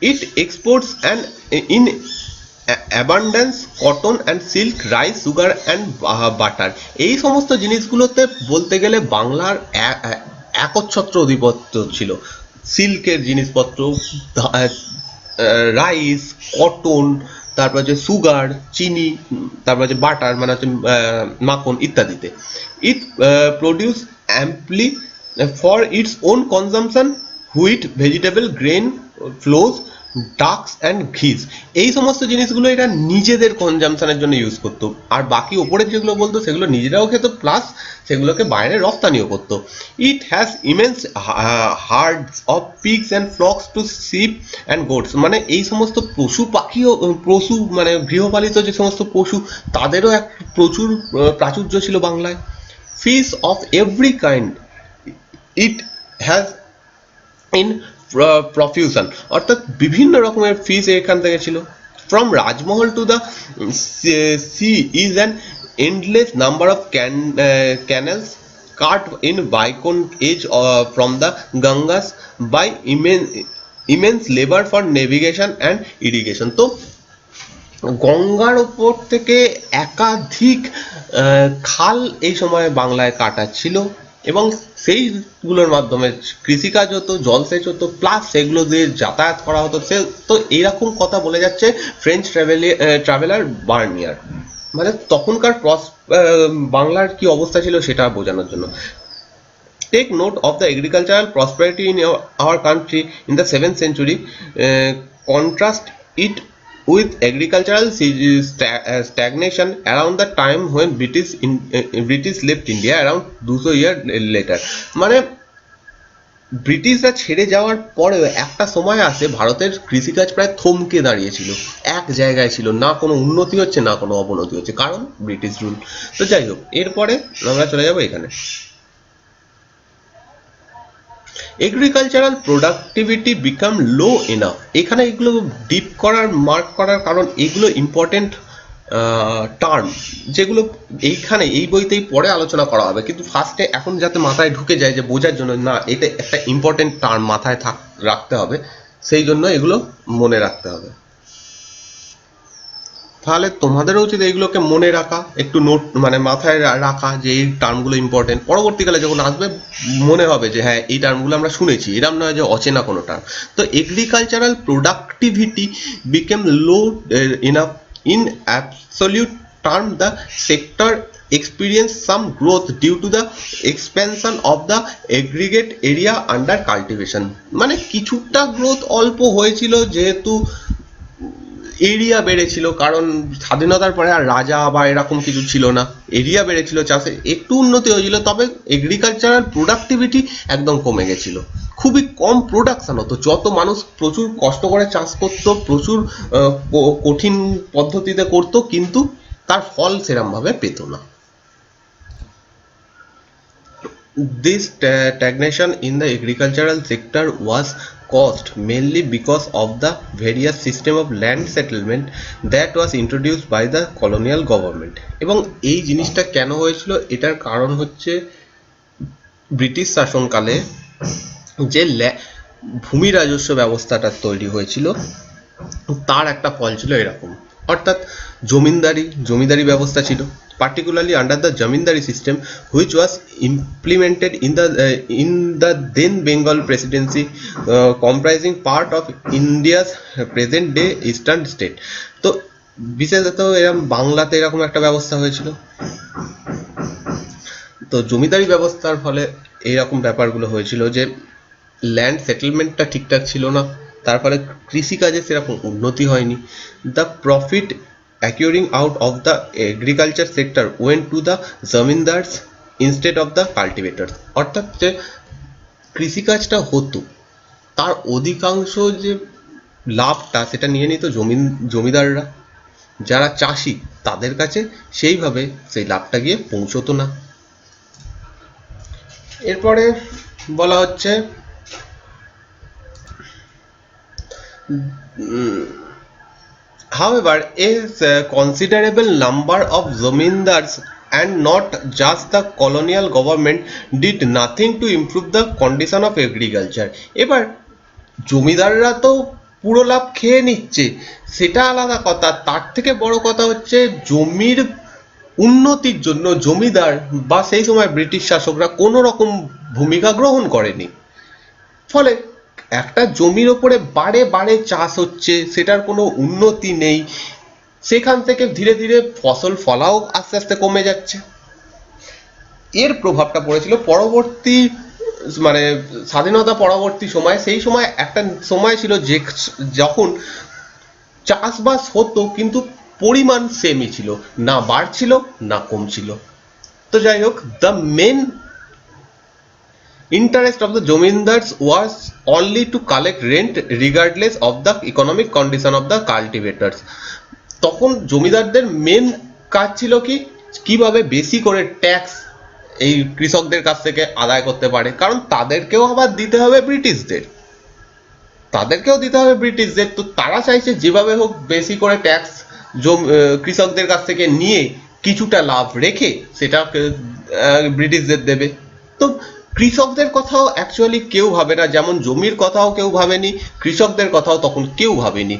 It exports and in abundance cotton and silk, rice, sugar and butter. এই সমস্ত জিনিসগুলোতে বলতে গেলে বাংলার একচ্ছত্র আধিপত্য ছিল। সিল্কের জিনিসপত্র, রাইস, কটন, তারপর হচ্ছে সুগার, চিনি, তারপর হচ্ছে বাটার মানে হচ্ছে মাখন ইত্যাদিতে। It produce amply for its own consumption wheat, vegetable, grain, fowls, ducks and geese. এই সমস্ত জিনিসগুলো এটা নিজেদের কনজামশনের জন্য ইউজ করতো, আর বাকি ওপরের যেগুলো বলতো সেগুলো নিজেরাও খেত, প্লাস সেগুলোকে বাইরে রপ্তানিও করতো। It has immense herds of pigs and flocks to sheep and goats, মানে এই সমস্ত পশু পাখিও, পশু মানে গৃহপালিত যে সমস্ত পশু, তাদেরও এক প্রচুর প্রাচুর্য ছিল বাংলায়। Fish of every kind it has in profusion, অর্থাৎ বিভিন্ন রকমের ফিশ এখান থেকে ছিল। From Rajmahal to the sea is an endless number of canals cut in bygone age from the Gangas by immense labor for navigation and irrigation. তো গঙ্গার ওপর থেকে একাধিক খাল এই সময় বাংলায় কাটা ছিল এবং সেইগুলোর মাধ্যমে কৃষিকাজ হতো, জলসেচ হতো, প্লাস সেগুলো দিয়ে যাতায়াত করা হতো। সে তো এইরকম কথা বলে যাচ্ছে ফ্রেঞ্চ ট্রাভেলার বার্নিয়ার, মানে তখনকার বাংলার কি অবস্থা ছিল সেটা বোঝানোর জন্য। Take note of the agricultural prosperity in our country in the 7th century. Contrast it with agricultural stagnation around the time when British left India around 200 years later. মানে ব্রিটিশরা ছেড়ে যাওয়ার পরেও একটা সময় আসে ভারতের কৃষিকাজ প্রায় থমকে দাঁড়িয়েছিল, এক জায়গায় ছিল, না কোনো উন্নতি হচ্ছে না কোনো অবনতি হচ্ছে, কারণ ব্রিটিশ রুল। তো যাই হোক, এরপরে আমরা চলে যাবো এখানে। এগ্রিকালচারাল প্রোডাক্টিভিটি বিকাম লো এনাফ। এখানে এগুলো ডিপ করার, মার্ক করার কারণ এগুলো ইম্পর্টেন্ট টার্ম, যেগুলো এইখানে এই বইতেই পরে আলোচনা করা হবে, কিন্তু ফার্স্টে এখন যাতে মাথায় ঢুকে যায় যে বোঝার জন্য, না এটা একটা ইম্পর্টেন্ট টার্ম মাথায় রাখতে হবে, সেই জন্য এগুলো মনে রাখতে হবে। তাহলে তোমাদেরও উচিত এইগুলোকে মনে রাখা, একটু নোট মানে মাথায় রাখা যে এই টার্মগুলো ইম্পর্টেন্ট, পরবর্তীকালে যখন আসবে মনে হবে যে হ্যাঁ এই টার্মগুলো আমরা শুনেছি, এরকম নয় যে অচেনা কোনো টার্ম। তো agricultural productivity became low enough in absolute term, the sector experience some growth due to the expansion of the aggregate area under cultivation। মানে কিছুটা গ্রোথ অল্প হয়েছিল যেহেতু এরিয়া বেড়েছিল, কারণ স্বাধীনতার পরে আর রাজা বা এরকম কিছু ছিল না, এরিয়া বেড়েছিল, চাষে একটু উন্নতি হয়েছিল, তবে এগ্রিকালচারাল প্রোডাক্টিভিটি একদম কমে গেছিল, খুবই কম প্রোডাকশন হতো। যত মানুষ প্রচুর কষ্ট করে চাষ করতো, প্রচুর কঠিন পদ্ধতিতে করতো, কিন্তু তার ফল সেরমভাবে পেত না। This stagnation in the agricultural sector was caused mainly because of the various system of land settlement that was introduced by the colonial government। এবং এই জিনিসটা কেন হয়েছিল, এটার কারণ হচ্ছে ব্রিটিশ শাসনকালে যে ভূমি রাজস্ব ব্যবস্থাটা তৈরি হয়েছিল তার একটা ফল ছিল এরকম, অর্থাৎ জমিদারি ব্যবস্থা ছিল, particularly under the zamindari system which was implemented in the then Bengal presidency, comprising part of India's present day eastern state। তো বিশেষত এরকম বাংলাতে এরকম একটা ব্যবস্থা হয়েছিল। তো জমিদারি ব্যবস্থার ফলে এইরকম ব্যাপারগুলো হয়েছিল যে ল্যান্ড সেটেলমেন্টটা ঠিকঠাক ছিল না, তার ফলে কৃষিকাজে সেরকম উন্নতি হয়নি। The profit accruing out of the agriculture sector went to the zamindars instead of the cultivators. অর্থাৎ যে কৃষিকাজটা হতো তার অধিকাংশ যে লাভটা সেটা নিয়ে নিত জমিদাররা, যারা চাষি তাদের কাছে সেইভাবে সেই লাভটা গিয়ে পৌঁছতো না। এরপরে বলা হচ্ছে however a considerable number of zamindars and not just the colonial government did nothing to improve the condition of agriculture। এবার জমিদাররা তো পুরো লাভ খেয়ে নিচ্ছে সেটা আলাদা কথা, তার থেকে বড় কথা হচ্ছে জমির উন্নতির জন্য জমিদার বা সেই সময় ব্রিটিশ শাসকরা কোনো রকম ভূমিকা গ্রহণ করেনি। ফলে একটা জমির ওপরে বারে বারে চাষ হচ্ছে, সেটার কোনো উন্নতি নেই, সেখান থেকে ধীরে ধীরে ফসল ফলাও আস্তে আস্তে কমে যাচ্ছে। এর প্রভাবটা পড়েছিল পরবর্তী মানে স্বাধীনতা পরবর্তী সময়। সেই সময় একটা সময় ছিল যে যখন চাষবাস হতো কিন্তু পরিমাণ সেমই ছিল, না বাড়ছিল না কমছিল। তো যাই হোক, the main interest of the zamindars was only to collect rent regardless of the economic condition of the cultivators। তখন জমিদারদের মেন কাজ ছিল কি, কিভাবে বেশি করে ট্যাক্স এই কৃষকদের কাছ থেকে আদায় করতে পারে, কারণ তাদেরকেও আবার দিতে হবে ব্রিটিশদের, তো তারা চাইছে যেভাবে হোক বেশি করে ট্যাক্স কৃষকদের কাছ থেকে নিয়ে কিছুটা লাভ রেখে সেটা ব্রিটিশদের দেবে। তো কৃষকদের কথাও অ্যাকচুয়ালি কেউ ভাবে না, যেমন জমির কথাও কেউ ভাবেনি, কৃষকদের কথাও তখন কেউ ভাবেনি।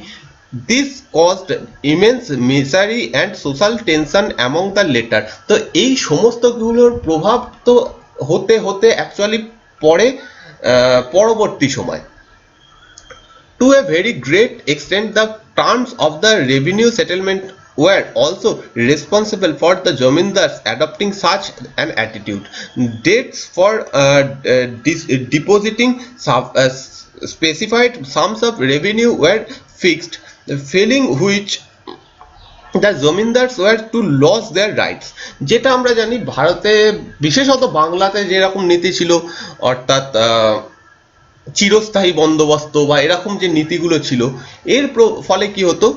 This caused immense misery and social tension among the latter. তো এই সমস্তগুলোর প্রভাব তো হতে হতে অ্যাকচুয়ালি পরে পরবর্তী সময় to a very great extent the terms of the revenue settlement were also responsible for the zamindars adopting such an attitude. Dates for depositing specified sums of revenue were fixed, failing which the zamindars were to lose their rights. যেটা আমরা জানি ভারতে বিশেষত বাংলাতে যেরকম নীতি ছিল, অর্থাৎ চিরস্থায়ী বন্দোবস্ত বা এরকম যে নীতিগুলো ছিল, এর ফলে কি হতো,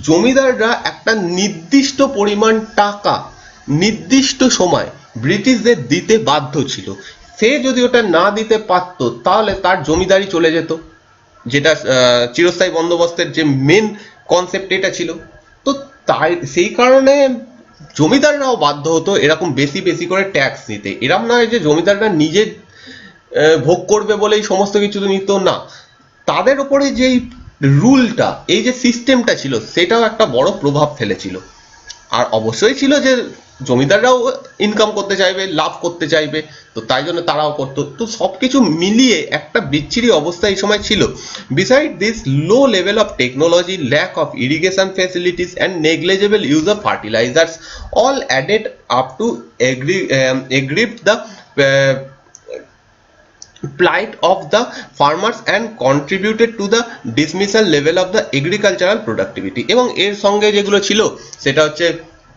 জমিদাররা একটা নির্দিষ্ট পরিমাণ টাকা নির্দিষ্ট সময় ব্রিটিশদের দিতে বাধ্য ছিল। সে যদি ওটা না দিতে পারতো তাহলে তার জমিদারি চলে যেত, যেটা চিরস্থায়ী বন্দোবস্তের যে মেন কনসেপ্ট এটা ছিল। তো তাই সেই কারণে জমিদাররাও বাধ্য হতো এরকম বেশি বেশি করে ট্যাক্স নিতে। এরম নয় যে জমিদাররা নিজে ভোগ করবে বলেই সমস্ত কিছু নিত না, তাদের উপরে যেই রুলটা, এই যে সিস্টেমটা ছিল, সেটাও একটা বড় প্রভাব ফেলেছিল। আর অবশ্যই ছিল যে জমিদাররাও ইনকাম করতে চাইবে, লাভ করতে চাইবে, তো তাই জন্য তারাও করতো। তো সবকিছু মিলিয়ে একটা বিচ্ছিরি অবস্থা এই সময় ছিল। Beside this low level of technology, lack of irrigation facilities and negligible use of fertilisers all added up to aggrieve the plight of the farmers and contributed to the dismal level of the agricultural productivity। এবং এর সঙ্গে যেগুলো ছিল সেটা হচ্ছে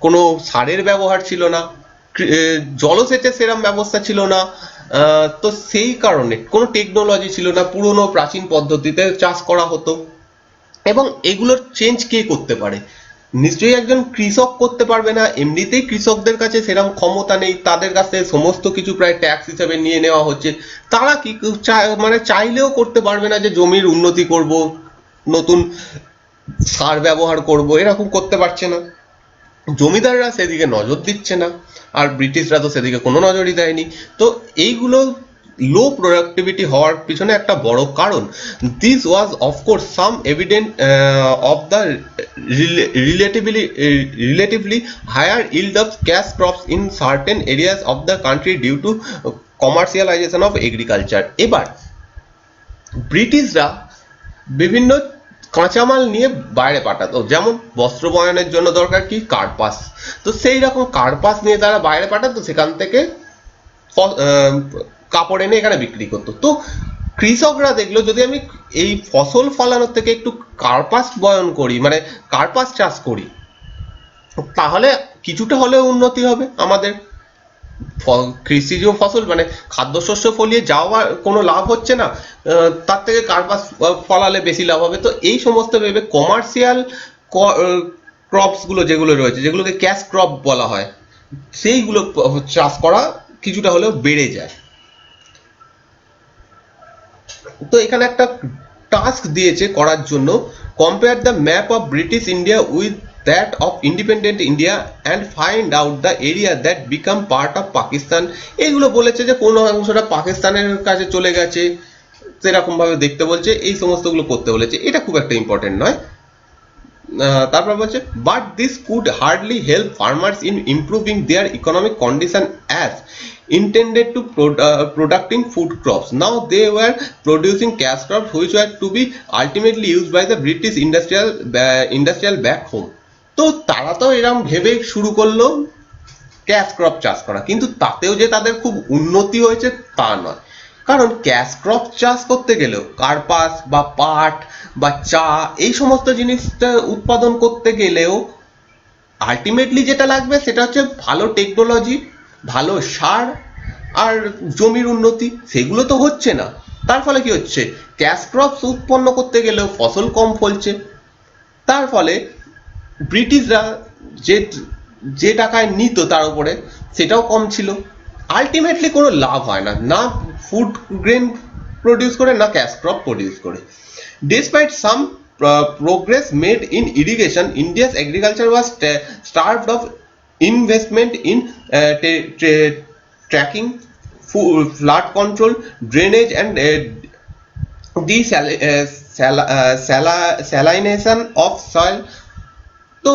কোনো সারের ব্যবহার ছিল না, জলসেচের সেরম ব্যবস্থা ছিল না, তো সেই কারণে কোনো টেকনোলজি ছিল না, পুরনো প্রাচীন পদ্ধতিতে চাষ করা হতো। এবং এগুলোর চেঞ্জ কে করতে পারে? নিশ্চয়ই একজন কৃষক করতে পারবে না, এমনিতেই কৃষকদের কাছে সেরকম ক্ষমতা নেই, তাদের কাছ থেকে সমস্ত কিছু প্রায় ট্যাক্স হিসেবে নিয়ে নেওয়া হচ্ছে। তারা কি মানে চাইলেও করতে পারবে না যে জমির উন্নতি করব, নতুন সার ব্যবহার করব, এরকম করতে পারছে না। জমিদাররা সেদিকে নজর দিচ্ছে না, আর ব্রিটিশরা তো সেদিকে কোনো নজরই দেয়নি। তো এইগুলো লো প্রোডাক্টিভিটি হওয়ার পিছনে একটা বড় কারণ। This was of course some evident of the relatively higher yield of cash crops in certain areas of the country due to commercialization of agriculture। এবার ব্রিটিশরা বিভিন্ন কাঁচামাল নিয়ে বাইরে পাঠাতো, যেমন বস্ত্র বয়নের জন্য দরকার কি কার্পাস, তো সেই রকম কার্পাস নিয়ে তারা বাইরে পাঠাতো, সেখান থেকে কাপড় এনে এখানে বিক্রি করতো। তো কৃষকরা দেখলো যদি আমি এই ফসল ফলানোর থেকে একটু কার্পাস বয়ন করি, মানে কার্পাস চাষ করি, তাহলে কিছুটা হলেও উন্নতি হবে আমাদের। কৃষিজ ফসল মানে খাদ্যশস্য ফলিয়ে যাওয়ার কোনো লাভ হচ্ছে না, তার থেকে কার্পাস ফলালে বেশি লাভ হবে। তো এই সমস্ত ভেবে কমার্শিয়াল ক্রপস গুলো যেগুলো রয়েছে, যেগুলোকে ক্যাশ ক্রপ বলা হয়, সেইগুলো চাষ করা কিছুটা হলেও বেড়ে যায়। তো এখানে একটা টাস্ক দিয়েছে করার জন্য, compare the map of British India with that of independent India and find out the area that become part of Pakistan। এগুলো বলেছে যে কোন অংশটা পাকিস্তানের কাছে চলে গেছে, সেরকম ভাবে দেখতে বলছে, এই সমস্তগুলো করতে বলেছে। এটা খুব একটা ইম্পর্টেন্ট নয়। তারপর বলছে but this could hardly help farmers in improving there economic condition as intended to producing food crops. Now they were producing cash crops which were to be ultimately used by the British industrial back home। তো তারা তো এরকম ভেবে শুরু করলো cash crop চাষ করা, কিন্তু তাতেও যে তাদের খুব উন্নতি হয়েছে তা নয়। কারণ ক্যাশ ক্রপ চাষ করতে গেলেও কার্পাস বা পাট বা চা এই সমস্ত জিনিসটা উৎপাদন করতে গেলেও আলটিমেটলি যেটা লাগবে সেটা হচ্ছে ভালো টেকনোলজি, ভালো সার আর জমির উন্নতি। সেগুলো তো হচ্ছে না। তার ফলে কি হচ্ছে, ক্যাশ ক্রপস উৎপন্ন করতে গেলেও ফসল কম ফলছে। তার ফলে ব্রিটিশরা যে যে টাকায় নিত তার উপরে সেটাও কম ছিল। আলটিমেটলি কোনো লাভ হয় না, না ফুড গ্রেন প্রডিউস করে, না ক্যাশ ক্রপ প্রডিউস করে। Despite some progress made in irrigation, India's agriculture was starved of investment in tracking, flood control, drainage and the salination of soil. তো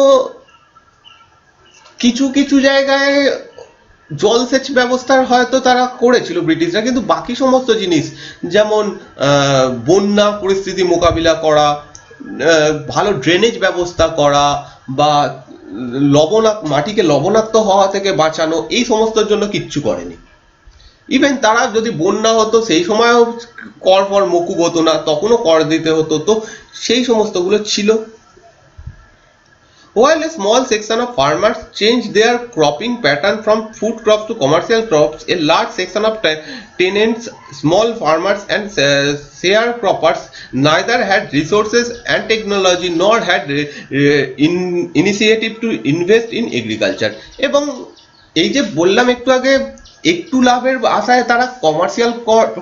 কিছু কিছু জায়গায় জলসেচ ব্যবস্থার হয়তো তারা করেছিল ব্রিটিশরা, কিন্তু বাকি সমস্ত জিনিস যেমন বন্যা পরিস্থিতি মোকাবিলা করা, ভালো ড্রেনেজ ব্যবস্থা করা, বা মাটিকে লবণাক্ত হওয়া থেকে বাঁচানো, এই সমস্তর জন্য কিচ্ছু করেনি। ইভেন তারা যদি বন্যা হতো সেই সময়ও কর ফর মকুব হতো না, তখনও কর দিতে হতো। তো সেই সমস্তগুলো ছিল। While a small section of farmers changed their cropping pattern from food crops to commercial crops, a large section of tenants, small farmers and sharecroppers neither had resources and technology nor had initiative to invest in agriculture. এবং এই যে বললাম একটু আগে, একটু লাভের আশায় তারা কমার্শিয়াল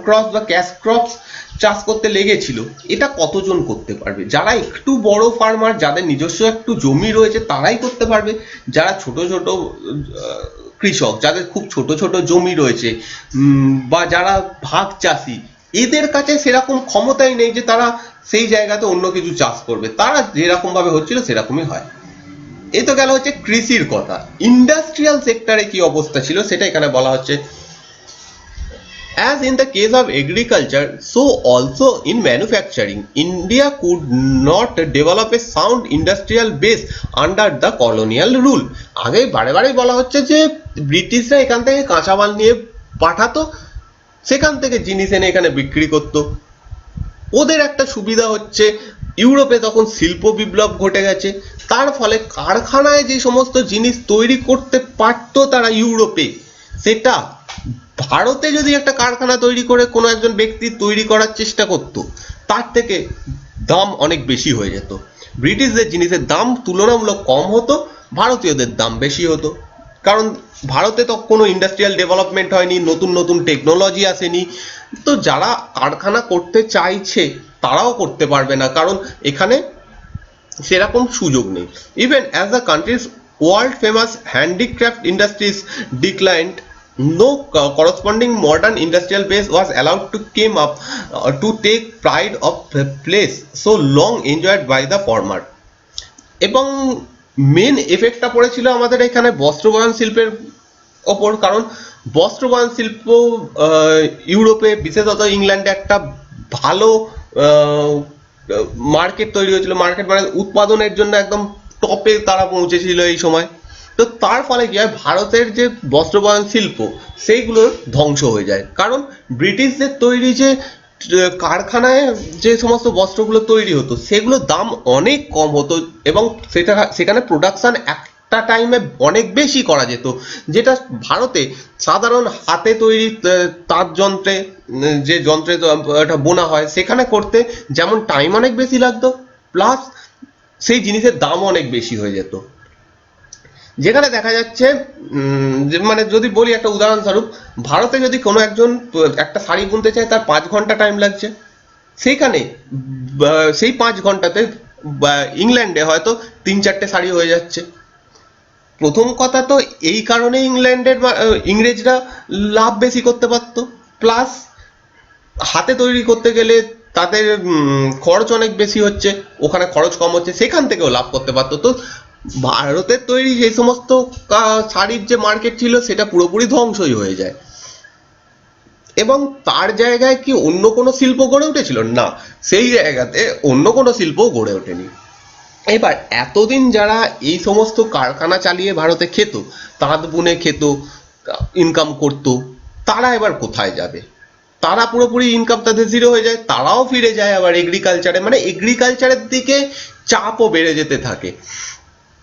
ক্রপ বা ক্যাশ ক্রপস চাষ করতে লেগেছিল, এটা কতজন করতে পারবে? যারা একটু বড় ফার্মার, যাদের নিজস্ব একটু জমি রয়েছে, তারাই করতে পারবে। যারা ছোট ছোট কৃষক, যাদের খুব ছোট ছোট জমি রয়েছে, বা যারা ভাগ চাষি, এদের কাছে সেরকম ক্ষমতাই নেই যে তারা সেই জায়গাতে অন্য কিছু চাষ করবে। তারা যেরকম ভাবে হচ্ছিল সেরকমই হয়। এ তো গেল হচ্ছে কৃষির কথা। ইন্ডাস্ট্রিয়াল সেক্টরে কি অবস্থা ছিল সেটা এখানে বলা হচ্ছে। As in the case of agriculture, so also in manufacturing, India could not develop a sound industrial base under the colonial rule. আগে বারে বারে বলা হচ্ছে যে ব্রিটিশরা এখান থেকে কাঁচামাল নিয়ে পাঠাতো, সেখান থেকে জিনিস এনে এখানে বিক্রি করতো। ওদের একটা সুবিধা হচ্ছে ইউরোপে তখন শিল্প বিপ্লব ঘটে গেছে, তার ফলে কারখানায় যে সমস্ত জিনিস তৈরি করতে পারতো তারা ইউরোপে, সেটা ভারতে যদি একটা কারখানা তৈরি করে কোনো একজন ব্যক্তি তৈরি করার চেষ্টা করতো, তার থেকে দাম অনেক বেশি হয়ে যেত। ব্রিটিশদের জিনিসের দাম তুলনামূলক কম হতো, ভারতীয়দের দাম বেশি হতো। কারণ ভারতে তো কোনো ইন্ডাস্ট্রিয়াল ডেভেলপমেন্ট হয়নি, নতুন নতুন টেকনোলজি আসেনি। তো যারা কারখানা করতে চাইছে তারাও করতে পারবে না, কারণ এখানে সেরকম সুযোগ নেই। Even as the countries world famous handicraft industries declined, no corresponding modern industrial base was allowed to came up to take pride of the place so long enjoyed by the former. এবং main এফেক্টটা পড়েছিল আমাদের এখানে বস্ত্রবয়ন শিল্পের ওপর, কারণ বস্ত্রবয়ন শিল্প ইউরোপে, বিশেষত ইংল্যান্ডে একটা ভালো মার্কেট তৈরি হয়েছিল। মার্কেট মানে উৎপাদনের জন্য একদম টপে তারা পৌঁছেছিল এই সময়। তো তার ফলে কি হয়, ভারতের যে বস্ত্রবয়ন শিল্প সেইগুলোর ধ্বংস হয়ে যায়, কারণ ব্রিটিশদের তৈরি যে কারখানায় যে সমস্ত বস্ত্রগুলো তৈরি হতো সেগুলোর দাম অনেক কম হতো, এবং সেখানে প্রোডাকশন একটা টাইমে অনেক বেশি করা যেত, যেটা ভারতে সাধারণ হাতে তৈরি তাঁত যন্ত্রে, যে যন্ত্রে এটা বোনা হয়, সেখানে করতে যেমন টাইম অনেক বেশি লাগতো, প্লাস সেই জিনিসের দাম অনেক বেশি হয়ে যেত। যেখানে দেখা যাচ্ছে মানে যদি বলি একটা উদাহরণস্বরূপ, ভারতে যদি কোনো একজন একটা শাড়ি বুনতে চায় তার 5 ঘন্টা টাইম লাগছে, সেইখানে সেই 5 ঘন্টাতে ইংল্যান্ডে হয়তো 3-4টে শাড়ি হয়ে যাচ্ছে। প্রথম কথা তো এই কারণে ইংরেজরা লাভ বেশি করতে পারতো, প্লাস হাতে তৈরি করতে গেলে তাদের খরচ অনেক বেশি হচ্ছে, ওখানে খরচ কম হচ্ছে, সেখান থেকেও লাভ করতে পারতো। তো ভারতের তৈরি যে সমস্ত শাড়ির যে মার্কেট ছিল সেটা পুরোপুরি ধ্বংসই হয়ে যায়। এবং তার জায়গায় কি অন্য কোনো শিল্প গড়ে উঠেছিল? না, সেই জায়গাতে অন্য কোনো শিল্পও গড়ে ওঠেনি। এবার এতদিন যারা এই সমস্ত কারখানা চালিয়ে ভারতে খেত, তাঁত বুনে খেত, ইনকাম করতো, তারা এবার কোথায় যাবে? তারা পুরোপুরি ইনকাম তাদের জিরো হয়ে যায়, তারাও ফিরে যায় আবার এগ্রিকালচারে, মানে এগ্রিকালচারের দিকে চাপও বেড়ে যেতে থাকে।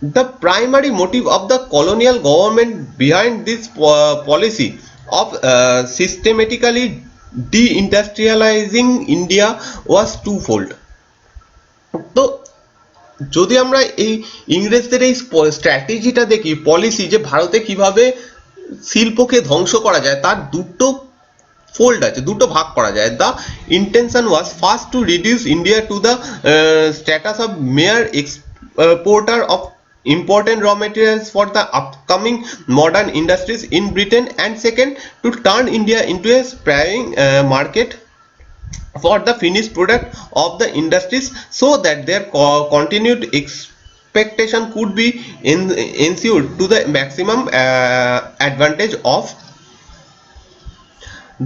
The primary motive of the colonial government behind this policy of systematically deindustrializing India was twofold. তো যদি আমরা এই ইংরেজদের এই স্ট্র্যাটেজিটা দেখি, পলিসি, যে ভারতে কিভাবে শিল্পকে ধ্বংস করা যায়, তার দুটো ফোল্ড আছে, দুটো ভাগ করা যায়। The intention was first to reduce India to the status of mere exporter of important raw materials for the upcoming modern industries in Britain, and second to turn India into a sprawling market for the finished product of the industries, so that their continued expectation could be ensured to the maximum advantage of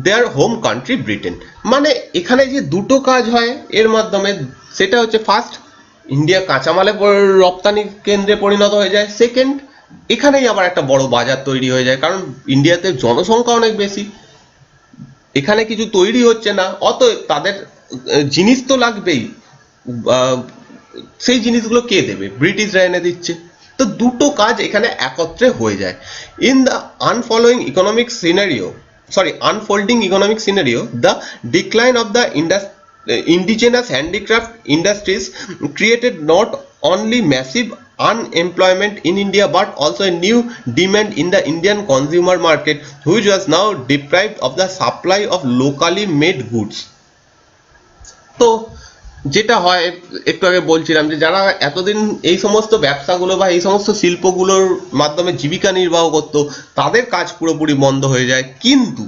their home country Britain. মানে এখানে যে দুটো কাজ হয় এর মাধ্যমে, সেটা হচ্ছে ফার্স্ট, ইন্ডিয়া কাঁচামালে রপ্তানি কেন্দ্রে পরিণত হয়ে যায়। সেকেন্ড, এখানেই আবার একটা বড় বাজার তৈরি হয়ে যায়, কারণ ইন্ডিয়াতে জনসংখ্যা অনেক বেশি, এখানে কিছু তৈরি হচ্ছে না, অতএব তাদের জিনিস তো লাগবেই। আহ, সেই জিনিসগুলো কে দেবে? ব্রিটিশরা এনে দিচ্ছে। তো দুটো কাজ এখানে একত্রে হয়ে যায়। In the unfolding economic scenario, unfolding economic scenario, the decline of the indigenous handicraft industries created not only massive unemployment in India but also a new demand in the Indian consumer market, which was now deprived of the supply of locally made goods. তো যেটা হয়, একটু আগে বলছিলাম যে যারা এতদিন এই সমস্ত ব্যবসাগুলো বা এই সমস্ত শিল্পগুলোর মাধ্যমে জীবিকা নির্বাহ করতো, তাদের কাজ পুরোপুরি বন্ধ হয়ে যায়। কিন্তু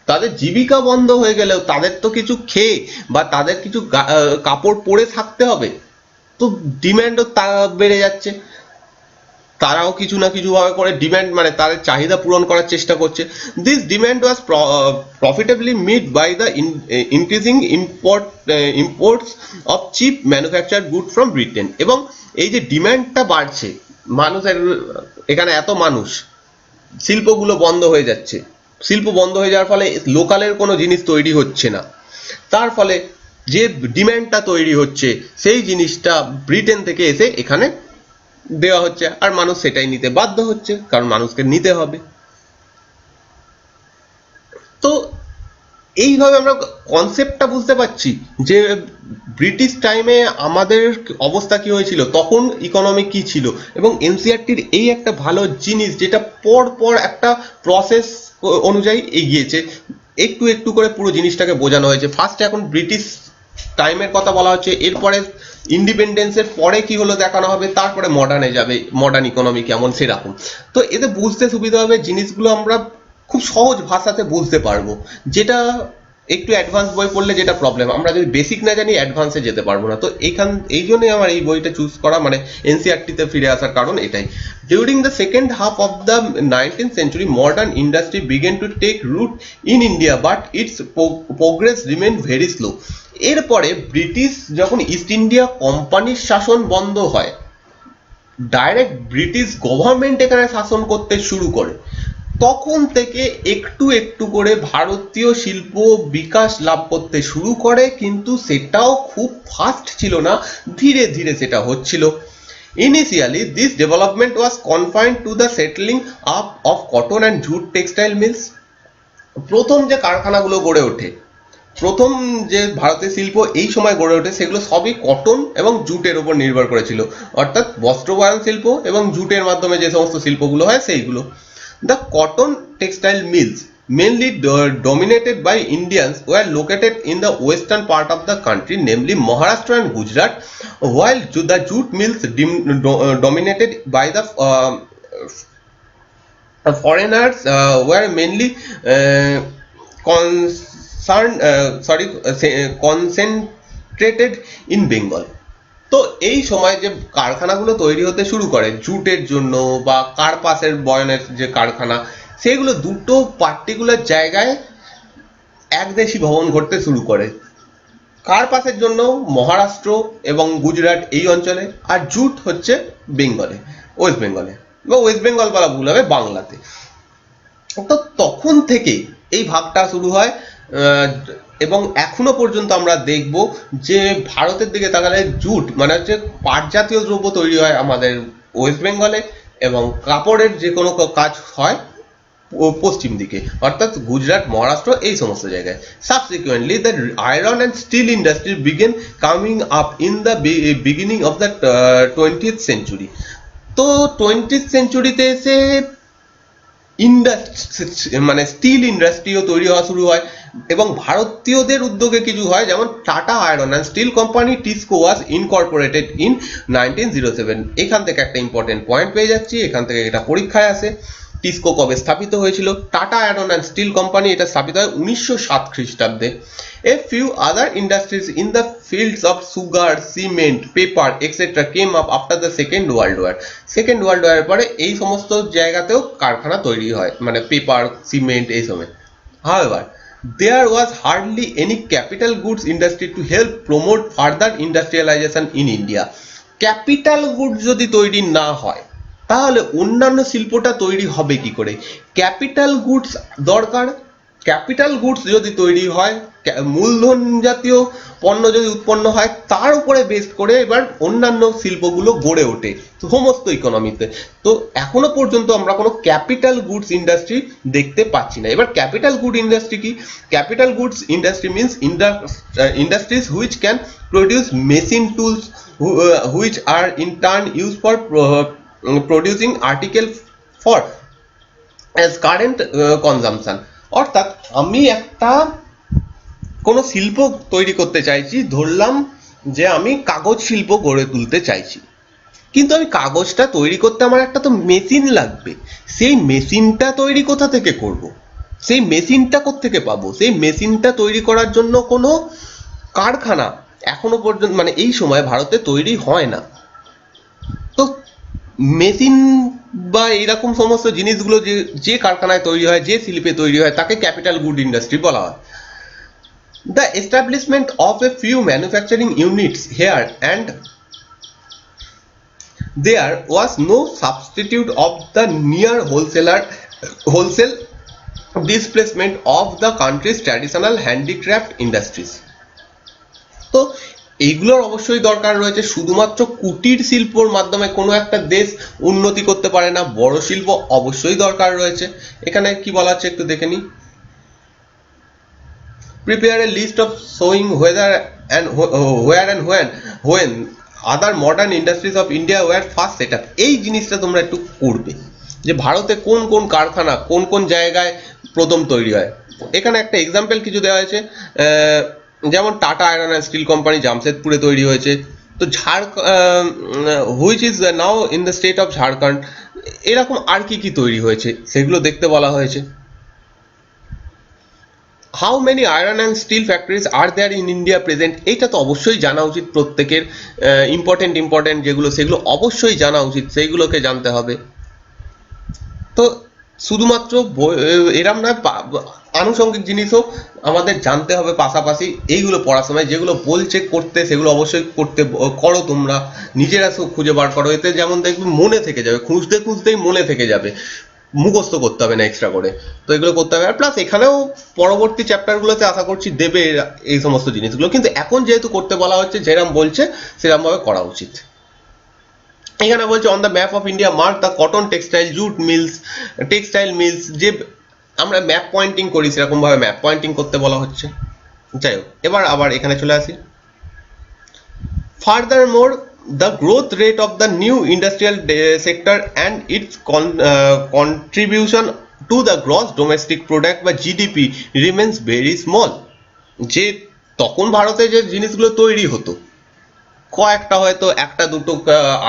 তাদের জীবিকা বন্ধ হয়ে গেলেও তাদের তো কিছু খেয়ে বা তাদের কিছু কাপড় পরে থাকতে হবে, তো ডিম্যান্ডও তা বেড়ে যাচ্ছে। তারাও কিছু না কিছু ভাবে করে ডিমান্ড, মানে তাদের চাহিদা পূরণ করার চেষ্টা করছে। This demand was profitably met by the increasing imports of cheap manufacture good from Britain. এবং এই যে ডিমান্ডটা বাড়ছে, মানুষের এখানে এত মানুষ, শিল্পগুলো বন্ধ হয়ে যাচ্ছে, শিল্প বন্ধ হয়ে যাওয়ার ফলে লোকালের কোনো জিনিস তৈরি হচ্ছে না, তার ফলে যে ডিমান্ডটা তৈরি হচ্ছে সেই জিনিসটা ব্রিটেন থেকে এসে এখানে দেওয়া হচ্ছে, আর মানুষ সেটাই নিতে বাধ্য হচ্ছে, কারণ মানুষকে নিতে হবে। তো এইভাবে আমরা কনসেপ্টটা বুঝতে পারছি যে ব্রিটিশ টাইমে আমাদের অবস্থা কি হয়েছিল, তখন ইকোনমি কি ছিল, এবং এনসিআরটির এই একটা ভালো জিনিস যেটা পর পর একটা প্রসেস অনুযায়ী এগিয়েছে, একটু একটু করে পুরো জিনিসটাকে বোঝানো হয়েছে। ফার্স্ট এখন ব্রিটিশ টাইমের কথা বলা হচ্ছে, এরপরে ইন্ডিপেন্ডেন্সের পরে কি হলো দেখানো হবে, তারপরে মডার্নে যাবে, মডার্ন ইকোনমি কেমন সেরকম। তো এতে বুঝতে সুবিধা হবে, জিনিসগুলো আমরা খুব সহজ ভাষাতে বুঝতে পারবো। যেটা একটু অ্যাডভান্স বই পড়লে যেটা প্রবলেম, আমরা যদি বেসিক না জানি অ্যাডভান্সে যেতে পারবো না। তো এই জন্যই আমার এই বইটা চুজ করা, মানে এনসিআরটিতে ফিরে আসার কারণ এটাই। During the second half of the 19th century, modern industry began to take root in India, but its progress remained very slow. এরপরে ব্রিটিশ যখন ইস্ট ইন্ডিয়া কোম্পানির শাসন বন্ধ হয়, ডাইরেক্ট ব্রিটিশ গভর্নমেন্ট এখানে শাসন করতে শুরু করে, তখন থেকে একটু একটু করে ভারতীয় শিল্প বিকাশ লাভ করতে শুরু করে, কিন্তু সেটাও খুব ফাস্ট ছিল না, ধীরে ধীরে সেটা হচ্ছিল। Initially, this development was confined to the settling up of cotton and jute textile mills. প্রথম যে কারখানাগুলো গড়ে ওঠে, প্রথম যে ভারতের শিল্প এই সময় গড়ে ওঠে, সেগুলো সবই কটন এবং জুটের উপর নির্ভর করেছিল, অর্থাৎ বস্ত্রবয়ন শিল্প এবং জুটের মাধ্যমে যে সমস্ত শিল্পগুলো হয় সেইগুলো। The cotton textile mills, mainly dominated by Indians, were located in the western part of the country, namely Maharashtra and Gujarat, while the jute mills dominated by the foreigners were mainly concentrated in Bengal. তো এই সময় যে কারখানাগুলো তৈরি হতে শুরু করে জুটের জন্য বা কার্পাসের বয়নের যে কারখানা, সেগুলো দুটো পার্টিকুলার জায়গায় একদেশি ভবন ঘটতে শুরু করে। কার্পাসের জন্য মহারাষ্ট্র এবং গুজরাট এই অঞ্চলে, আর জুট হচ্ছে বেঙ্গলে, ওয়েস্ট বেঙ্গলে, বা ওয়েস্ট বেঙ্গল বলা ভুল হবে, বাংলাতে। তো তখন থেকে এই ভাগটা শুরু হয়, এবং এখনো পর্যন্ত আমরা দেখব যে ভারতের দিকে তাকালে জুট মানে হচ্ছে পাট জাতীয় দ্রব্য তৈরি হয় আমাদের ওয়েস্ট বেঙ্গলে, এবং কাপড়ের যে কোনো কাজ হয় পশ্চিম দিকে, অর্থাৎ গুজরাট, মহারাষ্ট্র এই সমস্ত জায়গায়। Subsequently the iron and steel industry began coming up in the beginning of the 20th century। তো 20th centuryতে এসে মানে স্টিল ইন্ডাস্ট্রিও তৈরি হওয়া শুরু হয়, এবং ভারতীয়দের উদ্যোগে কিছু হয়, যেমন Tata iron and steel company TISCO was Incorporated in 1907। এখান থেকে একটা ইম্পর্টেন্ট পয়েন্ট পেয়ে যাচ্ছি, এখান থেকে এটা পরীক্ষায় আসে। টিসকো কবে স্থাপিত হয়েছিল? Tata iron and steel company এটা স্থাপিত হয় 1907 খ্রিস্টাব্দে। A few other industries in the fields of sugar, cement, paper et cetera came up after the second world war. Second world ওয়ারের পরে এই সমস্ত জায়গাতেও কারখানা তৈরি হয়, মানে পেপার, সিমেন্ট এই সময়। However, there was hardly any capital goods industry to help promote further industrialization in India. Capital goods যদি তৈরি না হয় তাহলে অন্যান্য শিল্পটা তৈরি হবে কি করে? ক্যাপিটাল গুডস দরকার। ক্যাপিটাল গুডস যদি তৈরি হয়, মূলধন জাতীয় পণ্য যদি উৎপন্ন হয়, তার উপরে বেস করে এবার অন্যান্য শিল্পগুলো গড়ে ওঠে সমস্ত ইকোনমিতে। তো এখনো পর্যন্ত আমরা কোনো ক্যাপিটাল গুডস ইন্ডাস্ট্রি দেখতে পাচ্ছি না। এবার ক্যাপিটাল গুড ইন্ডাস্ট্রি কি? Capital goods industry means industries which can produce machine tools which are in turn used for producing article for as current consumption। অর্থাৎ আমি একটা কোনো শিল্প তৈরি করতে চাইছি, ধরলাম যে আমি কাগজ শিল্প গড়ে তুলতে চাইছি, কিন্তু আমি কাগজটা তৈরি করতে আমার একটা তো মেশিন লাগবে। সেই মেশিনটা তৈরি কোথা থেকে করব? সেই মেশিনটা কোত্থেকে পাবো? সেই মেশিনটা তৈরি করার জন্য কোনো কারখানা এখনো পর্যন্ত, মানে এই সময় ভারতে তৈরি হয় না। তো মেশিন বা এরকম সমস্ত জিনিসগুলো যে যে কারখানায় তৈরি হয়, যে শিল্পে তৈরি হয়, তাকে ক্যাপিটাল গুড ইন্ডাস্ট্রি বলা হয়। The establishment of a few manufacturing units here and there was no substitute of the near wholesale displacement of the country's traditional handicraft industries। তো এইগুলোর অবশ্যই দরকার রয়েছে। শুধুমাত্র কুটির শিল্পর মাধ্যমে কোনো একটা দেশ উন্নতি করতে পারে না, বড় শিল্প অবশ্যই দরকার রয়েছে। এখানে কি বলা হচ্ছে একটু দেখে নিই। Prepare a list of showing whether and where and when other modern industries of India were first set up। এই জিনিসটা তোমরা একটু করবে যে ভারতে কোন কোন কারখানা কোন কোন জায়গায় প্রথম তৈরি হয়। এখানে একটা এক্সাম্পল কিছু দেওয়া হয়েছে, যেমন Tata iron and steel company জামশেদপুরে তৈরি হয়েছে। তো which is now in the state of Jharkhand. এরকম আর কি কি তৈরি হয়েছে সেগুলো দেখতে বলা হয়েছে। How many iron and steel factories are there in India present. এইটা তো অবশ্যই জানা উচিত প্রত্যেকের। ইম্পর্টেন্ট যেগুলো সেগুলো অবশ্যই জানা উচিত, সেইগুলোকে জানতে হবে। তো শুধুমাত্র এরম নয়, আনুষঙ্গিক জিনিসও আমাদের জানতে হবে পাশাপাশি। এইগুলো পড়ার সময় যেগুলো বলছে করতে, সেগুলো অবশ্যই করো তোমরা নিজেরা খুঁজে বার করো। এতে যেমন দেখবে মনে থেকে যাবে, খুঁজতে খুঁজতেই মনে থেকে যাবে, মুখস্থ করতে হবে না এক্সট্রা করে। তো এগুলো করতে হবে। আর প্লাস এখানেও পরবর্তী চ্যাপ্টারগুলোতে আশা করছি দেবে এই সমস্ত জিনিসগুলো, কিন্তু এখন যেহেতু করতে বলা হচ্ছে, যেরকম বলছে সেরকম ভাবে করা উচিত। এখানে বলছে on the map of India mark the cotton, textile, jute mills, textile mills. যে আমরা ম্যাপ পয়েন্টিং করি সেরকম ভাবে ম্যাপ পয়েন্টিং করতে বলা হচ্ছে। যাই হোক, এবার আবার এখানে চলে আসি। Furthermore, the growth rate of the new industrial sector and its contribution to the gross domestic product বা GDP remains very small। যে তখন ভারতে যে জিনিসগুলো তৈরি হতো, কয়েকটা হয়তো একটা দুটো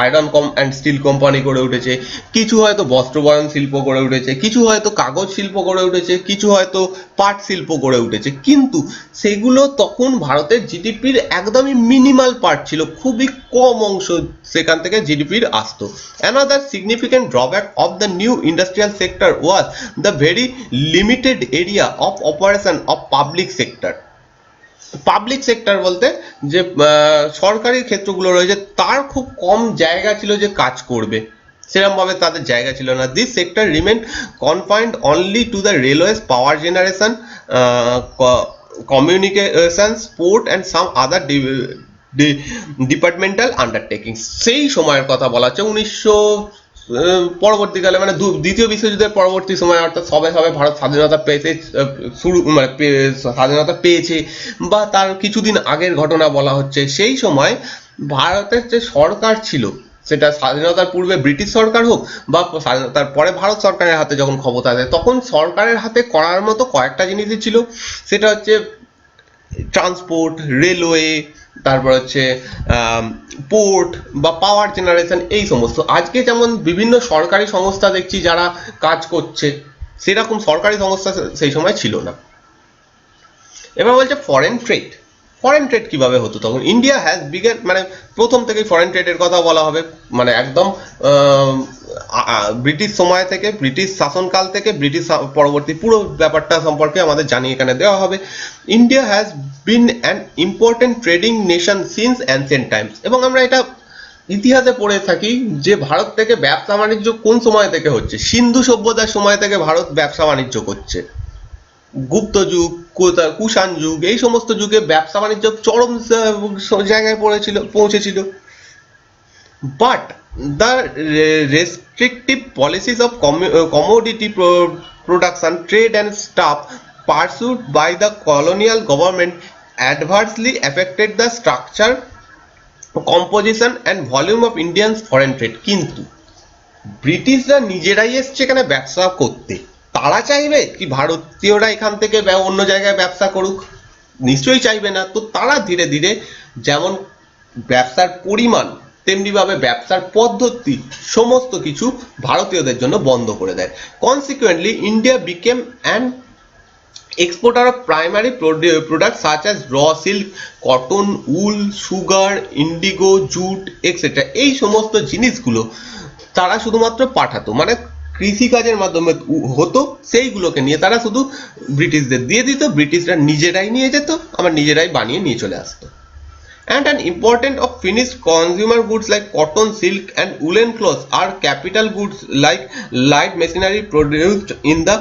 আয়রন অ্যান্ড স্টিল কোম্পানি গড়ে উঠেছে, কিছু হয়তো বস্ত্রবয়ন শিল্প গড়ে উঠেছে, কিছু হয়তো কাগজ শিল্প গড়ে উঠেছে, কিছু হয়তো পাট শিল্প গড়ে উঠেছে, কিন্তু সেগুলো তখন ভারতের জিডিপির একদমই মিনিমাল পার্ট ছিল, খুবই কম অংশ সেখান থেকে জিডিপির আসতো। Another significant drawback of the new industrial sector was the very limited area of operation of public sector. Public sector বলতে যে সরকারি ক্ষেত্রগুলো রয়েছে, তার খুব কম জায়গা ছিল যে কাজ করবে, সেরকম ভাবে তাদের জায়গা ছিল না। This sector রিমেন্ড confined only to the railways, power generation, communications, port and some other departmental undertaking. সেই সময়ের কথা বলা হচ্ছে 1900 পরবর্তীকালে, মানে দ্বিতীয় বিশ্বযুদ্ধের পরবর্তী সময়, অর্থাৎ সবে সবে ভারত স্বাধীনতা পেতে স্বাধীনতা পেয়েছে বা তার কিছুদিন আগের ঘটনা বলা হচ্ছে। সেই সময় ভারতের যে সরকার ছিল, সেটা স্বাধীনতার পূর্বে ব্রিটিশ সরকার হোক বা স্বাধীনতার পরে ভারত সরকারের হাতে যখন ক্ষমতা আসে, তখন সরকারের হাতে করার মতো কয়েকটা জিনিসই ছিল। সেটা হচ্ছে ট্রান্সপোর্ট, রেলওয়ে, তারপর হচ্ছে পোর্ট বা পাওয়ার জেনারেশন, এই সমস্ত। আজকে যেমন বিভিন্ন সরকারি সংস্থা দেখছি যারা কাজ করছে, সেরকম সরকারি সংস্থা সেই সময় ছিল না। এবার বলছে ফরেন ট্রেড। ফরেন ট্রেড কিভাবে হতো তখন? ইন্ডিয়া হ্যাজ বিগেন, মানে প্রথম থেকেই ফরেন ট্রেডের কথা বলা হবে, মানে একদম ব্রিটিশ সময় থেকে, ব্রিটিশ শাসনকাল থেকে ব্রিটিশ পরবর্তী পুরো ব্যাপারটা সম্পর্কে আমাদের জানিয়ে এখানে দেওয়া হবে। India has been an important trading nation since ancient Times. এবং আমরা এটা ইতিহাসে পড়ে থাকি যে ভারত থেকে ব্যবসা বাণিজ্য কোন সময় থেকে হচ্ছে? সিন্ধু সভ্যতার সময় থেকে ভারত ব্যবসা বাণিজ্য করছে। গুপ্ত যুগ, কুষাণ যুগ, এই সমস্ত যুগে ব্যবসা বাণিজ্য চরম জায়গায় পৌঁছেছিল। But the restrictive policies of commodity production, trade and stuff pursued by the colonial government adversely affected the structure, composition and volume of Indians foreign trade. কিন্তু ব্রিটিশরা নিজেরাই এসছে এখানে ব্যবসা করতে, তারা চাইবে কি ভারতীয়রা এখান থেকে অন্য জায়গায় ব্যবসা করুক? নিশ্চয়ই চাইবে না। তো তারা ধীরে ধীরে যেমন ব্যবসার পরিমাণ, তেমনি ভাবে ব্যবসার পদ্ধতি, সমস্ত কিছু ভারতীয়দের জন্য বন্ধ করে দেয়। Consequently India became an exporter of primary products such as raw silk, cotton, wool, sugar, indigo, jute, etc. এই সমস্ত জিনিসগুলো তারা শুধুমাত্র পাঠাতো, মানে কৃষিকাজের মাধ্যমে হতো, সেইগুলোকে নিয়ে তারা শুধু ব্রিটিশদের দিয়ে দিত, ব্রিটিশরা নিজেরাই নিয়ে যেত, আবার নিজেরাই বানিয়ে নিয়ে চলে আসতো। And an important of finished consumer goods like cotton, silk and woolen clothes are capital goods like light machinery produced in the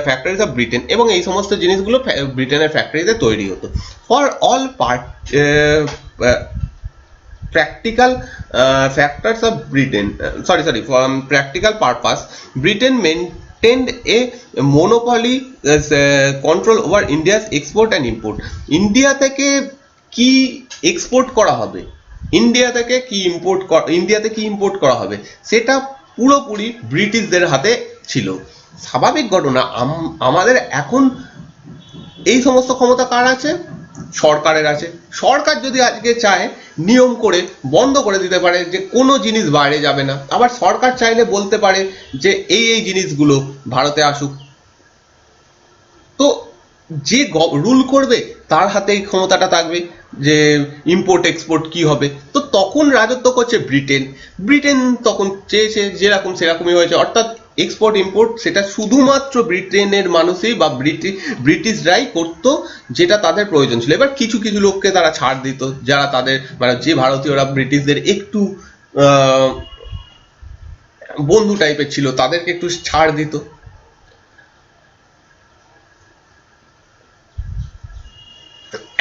factories of Britain. এবং এই সমস্ত জিনিসগুলো ব্রিটেনের ফ্যাক্টরিতে তৈরি হতো। For all practical factors of Britain, for practical purpose, Britain maintained a monopoly control over India's export and import. India থেকে কি এক্সপোর্ট করা হবে, ইন্ডিয়াতে কি ইম্পোর্ট করা হবে, সেটা পুরোপুরি ব্রিটিশদের হাতে ছিল। স্বাভাবিক ঘটনা, আমাদের এখন এই সমস্ত ক্ষমতা কার আছে? সরকারের আছে। সরকার যদি আজকে চায় নিয়ম করে বন্ধ করে দিতে পারে যে কোনো জিনিস বাইরে যাবে না, আবার সরকার চাইলে বলতে পারে যে এই জিনিসগুলো ভারতে আসুক। তো যে রুল করবে তার হাতে এই ক্ষমতাটা থাকবে যে ইম্পোর্ট এক্সপোর্ট কি হবে। তো তখন রাজত্ব করছে ব্রিটেন। ব্রিটেন তখন চেয়েছে যেরকম সেরকমই হয়েছে, অর্থাৎ এক্সপোর্ট ইম্পোর্ট সেটা শুধুমাত্র ব্রিটেনের মানুষই বা ব্রিটিশরাই করতো, যেটা তাদের প্রয়োজন ছিল। এবার কিছু কিছু লোককে তারা ছাড় দিত, যারা তাদের, মানে যে ভারতীয়রা ব্রিটিশদের একটু বন্ধু টাইপের ছিল, তাদেরকে একটু ছাড় দিত।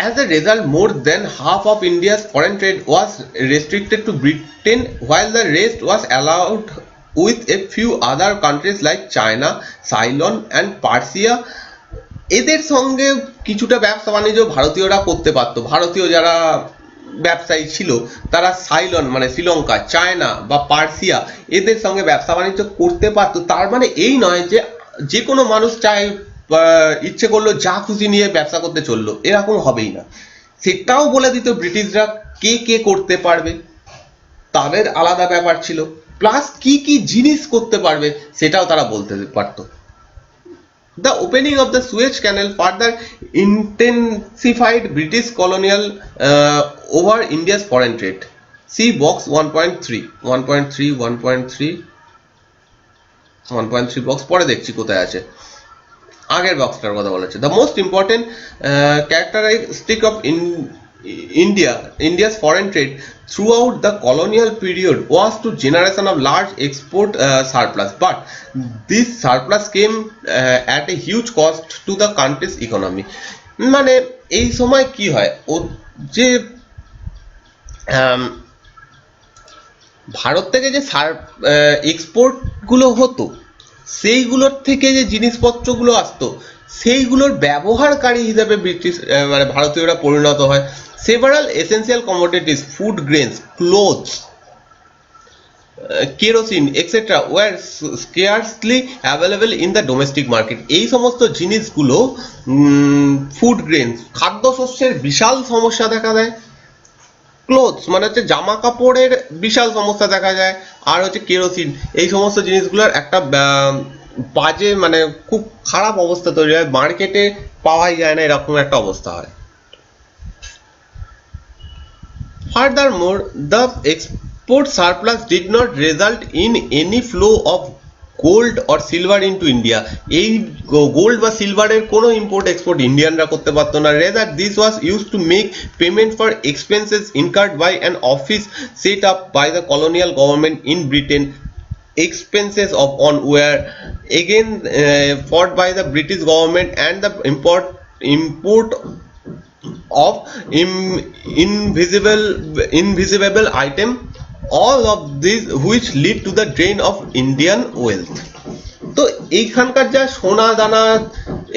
As a result, more than half of India's foreign trade was restricted to Britain, while the rest was allowed with a few other countries like China, Ceylon and Persia. এদের সঙ্গে কিছুটা ব্যবসা বাণিজ্য ভারতীয়রা করতে পারত। ভারতীয় যারা ব্যবসায়ী ছিল তারা সাইলন, মানে শ্রীলঙ্কা, চায়না বা পার্সিয়া, এদের সঙ্গে ব্যবসা বাণিজ্য করতে পারত। তার মানে এই নয় যে যে কোনো মানুষ চায় ইচ্ছে করলো যা খুশি নিয়ে ব্যবসা করতে চললো, এরকম হবেই না। সেটাও বলে দিত ব্রিটিশরা কে কে করতে পারবে, তাদের আলাদা ব্যাপার ছিল, প্লাস কি কি জিনিস করতে পারবে সেটাও তারা বলতে পারতো। The opening of the Suez Canal further intensified British colonial over India's foreign trade. See box 1.3, 1.3, 1.3, 1.3 box পরে দেখছি কোথায় আছে। আগের বক্সটার কথা বলা হচ্ছে। The most important characteristic of India's foreign trade throughout the colonial period was to generation of large export surplus, but this surplus came at a huge cost to the country's economy. মানে এই সময় কি হয়, ও যে ভারত থেকে যে export গুলো হতো, সেইগুলোর থেকে যে জিনিসপত্রগুলো আসতো, সেইগুলোর ব্যবহারকারী হিসেবে ব্রিটিশ, মানে ভারতীয়রা পরিণত হয়। Several essential commodities, food grains, clothes, kerosene etcetera were scarcely available in the domestic market. এই সমস্ত জিনিসগুলো ফুড গ্রেনস খাদ্যশস্যের বিশাল সমস্যা দেখা দেয়। ক্লোথস মানে হচ্ছে জামা কাপড়ের বিশাল সমস্যা দেখা যায়। আর হচ্ছে কেরোসিন, এই সমস্ত জিনিসগুলোর একটা বাজে মানে খুব খারাপ অবস্থা তৈরি হয়, মার্কেটে পাওয়াই যায় না, এরকম একটা অবস্থা হয়। Furthermore, the export surplus did not result in any flow of gold or silver into India. এই গোল্ড বা সিলভারের কোনো ইম্পোর্ট এক্সপোর্ট ইন্ডিয়ানরা করতে পারতো না। Rather, this was used to make payment for expenses incurred by an office set up by the colonial government in Britain. Expenses of on were again fought by the British government, and the import of invisible item, all of these which lead to the drain of Indian wealth. তো এইখানকার যা সোনা দানা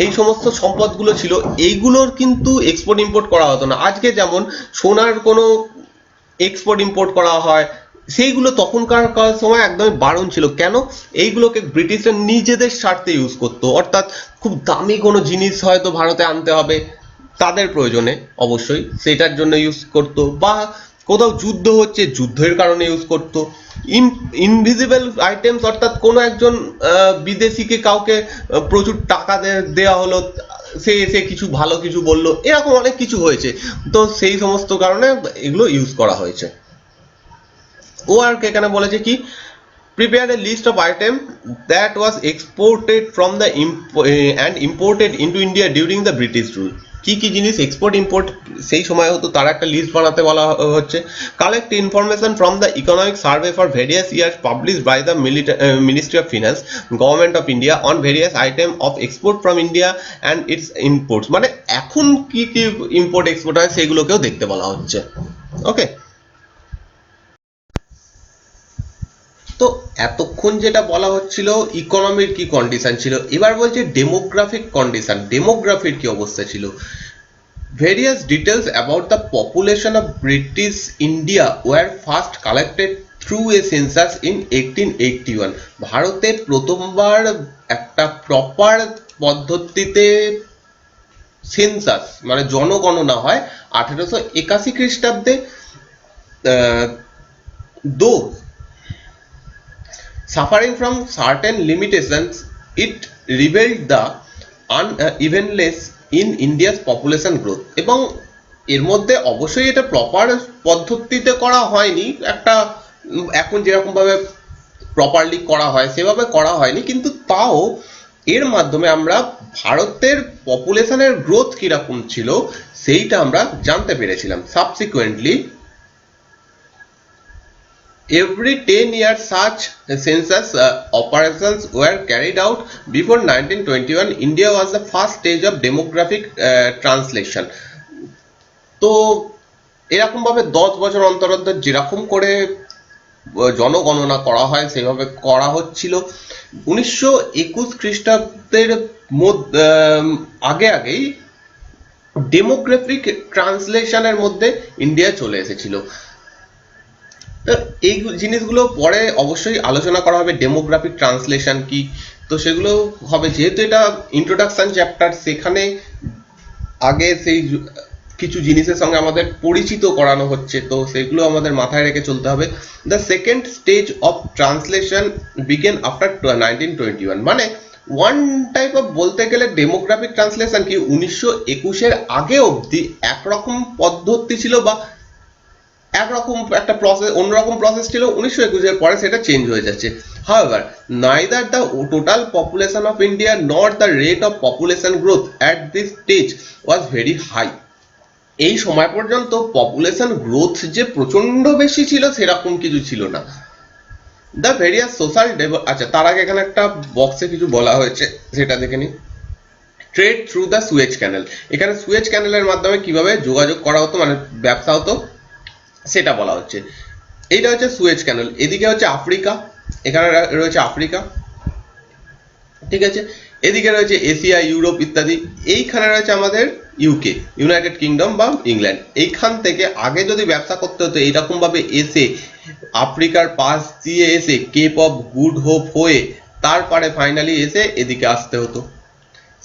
এই সমস্ত সম্পদগুলো ছিল, এইগুলোর কিন্তু এক্সপোর্ট ইম্পোর্ট করা হতো না। আজকে যেমন সোনার কোনো এক্সপোর্ট ইম্পোর্ট করা হয়, সেইগুলো তখনকার সময় একদমই বারণ ছিল। কেন? এইগুলোকে ব্রিটিশরা নিজেদের স্বার্থে ইউজ করতো, অর্থাৎ খুব দামি কোনো জিনিস হয়তো ভারতে আনতে হবে তাদের প্রয়োজনে, অবশ্যই সেটার জন্য ইউজ করতো, বা কোথাও যুদ্ধ হচ্ছে যুদ্ধের কারণে ইউজ করতো। ইনভিজিবল আইটেমস অর্থাৎ কোনো একজন বিদেশিকে কাউকে প্রচুর টাকা দেওয়া হলো, সে এসে কিছু ভালো কিছু বললো, এরকম অনেক কিছু হয়েছে। তো সেই সমস্ত কারণে এগুলো ইউজ করা হয়েছে। ও আর এখানে বলেছে কি, prepare a list of items that was exported from the and imported into India during the British rule. কি কি জিনিস এক্সপোর্ট ইম্পোর্ট সেই সময় হতো তার একটা লিস্ট বানাতে বলা হচ্ছে। Collect information from the economic survey for various years published by the ministry of finance government of India on various item of export from India and its imports. মানে এখন কি কি ইম্পোর্ট এক্সপোর্ট হয় সেগুলোকেও দেখতে বলা হচ্ছে। ওকে, তো এতক্ষণ যেটা বলা হচ্ছিল ইকোনমির কি কন্ডিশন ছিল, এবার বলছে ডেমোগ্রাফিক কন্ডিশন, ডেমোগ্রাফির কি অবস্থা ছিল। Various details about the population of British India were first collected through a census in 1881। ভারতে প্রথমবার একটা প্রপার পদ্ধতিতে সেন্সাস মানে জনগণনা হয় 1881 খ্রিস্টাব্দে। দো suffering from certain limitations, it revealed the unevenness in India's population growth। এবং এর মধ্যে অবশ্যই এটা প্রপার পদ্ধতিতে করা হয়নি, একটা এখন যেরকম ভাবে প্রপারলি করা হয় সেভাবে করা হয়নি, কিন্তু তাও এর মাধ্যমে আমরা ভারতের পপুলেশনের গ্রোথ কিরকম ছিল সেইটা আমরা জানতে পেরেছিলাম। Subsequently every 10 years such census operations were carried out. Before 1921 India was the first stage of demographic translation। তো এরকম ভাবে 10 বছর অন্তর অন্তর যেরকম করে জনগণনা করা হয় সেভাবে করা হচ্ছিল। 1921 খ্রিস্টাব্দের আগেই ডেমোগ্রাফিক ট্রান্সলেশনের মধ্যে ইন্ডিয়া চলে এসেছিল। এই জিনিসগুলো পরে অবশ্যই আলোচনা করা হবে, ডেমোগ্রাফিক ট্রান্সলেশন কি, তো সেগুলো হবে। যেহেতু এটা ইন্ট্রোডাকশন চ্যাপ্টার, সেখানে আগে সেই কিছু জিনিসের সঙ্গে আমাদের পরিচিত করানো হচ্ছে, তো সেগুলো আমাদের মাথায় রেখে চলতে হবে। The second stage of translation began after 1921। মানে ওয়ান টাইপ অফ বলতে গেলে ডেমোগ্রাফিক ট্রান্সলেশন কি 1921-এর আগে অবধি একরকম পদ্ধতি ছিল বা একরকম একটা প্রসেস, অন্যরকম প্রসেস ছিল। 1921-এর পরে সেটা চেঞ্জ হয়ে যাচ্ছে। However, neither the total population of India nor the rate of population growth at this stage was very high। এই সময় পর্যন্ত পপুলেশন গ্রোথ যে প্রচন্ড বেশি ছিল সেরকম কিছু ছিল না। দ্য ভেরিয়াস সোশ্যাল আচ্ছা, তার আগে এখানে একটা বক্সে কিছু বলা হয়েছে সেটা দেখে নিই। ট্রেড থ্রু দ্য সুয়েজ ক্যানেল। এখানে সুয়েজ ক্যানেলের মাধ্যমে কিভাবে যোগাযোগ করা হতো মানে ব্যবসা হতো সেটা বলা হচ্ছে। এইটা হচ্ছে সুয়েজ ক্যানেল, এদিকে হচ্ছে আফ্রিকা, এখানে রয়েছে আফ্রিকা, ঠিক আছে, এদিকে রয়েছে এশিয়া, ইউরোপ ইত্যাদি, এইখানে রয়েছে আমাদের ইউকে, ইউনাইটেড কিংডম বা ইংল্যান্ড। এইখান থেকে আগে যদি ব্যবসা করতে হতো এইরকম ভাবে এসে আফ্রিকার পাশ দিয়ে এসে কেপ অফ গুড হোপ হয়ে তারপরে ফাইনালি এসে এদিকে আসতে হতো।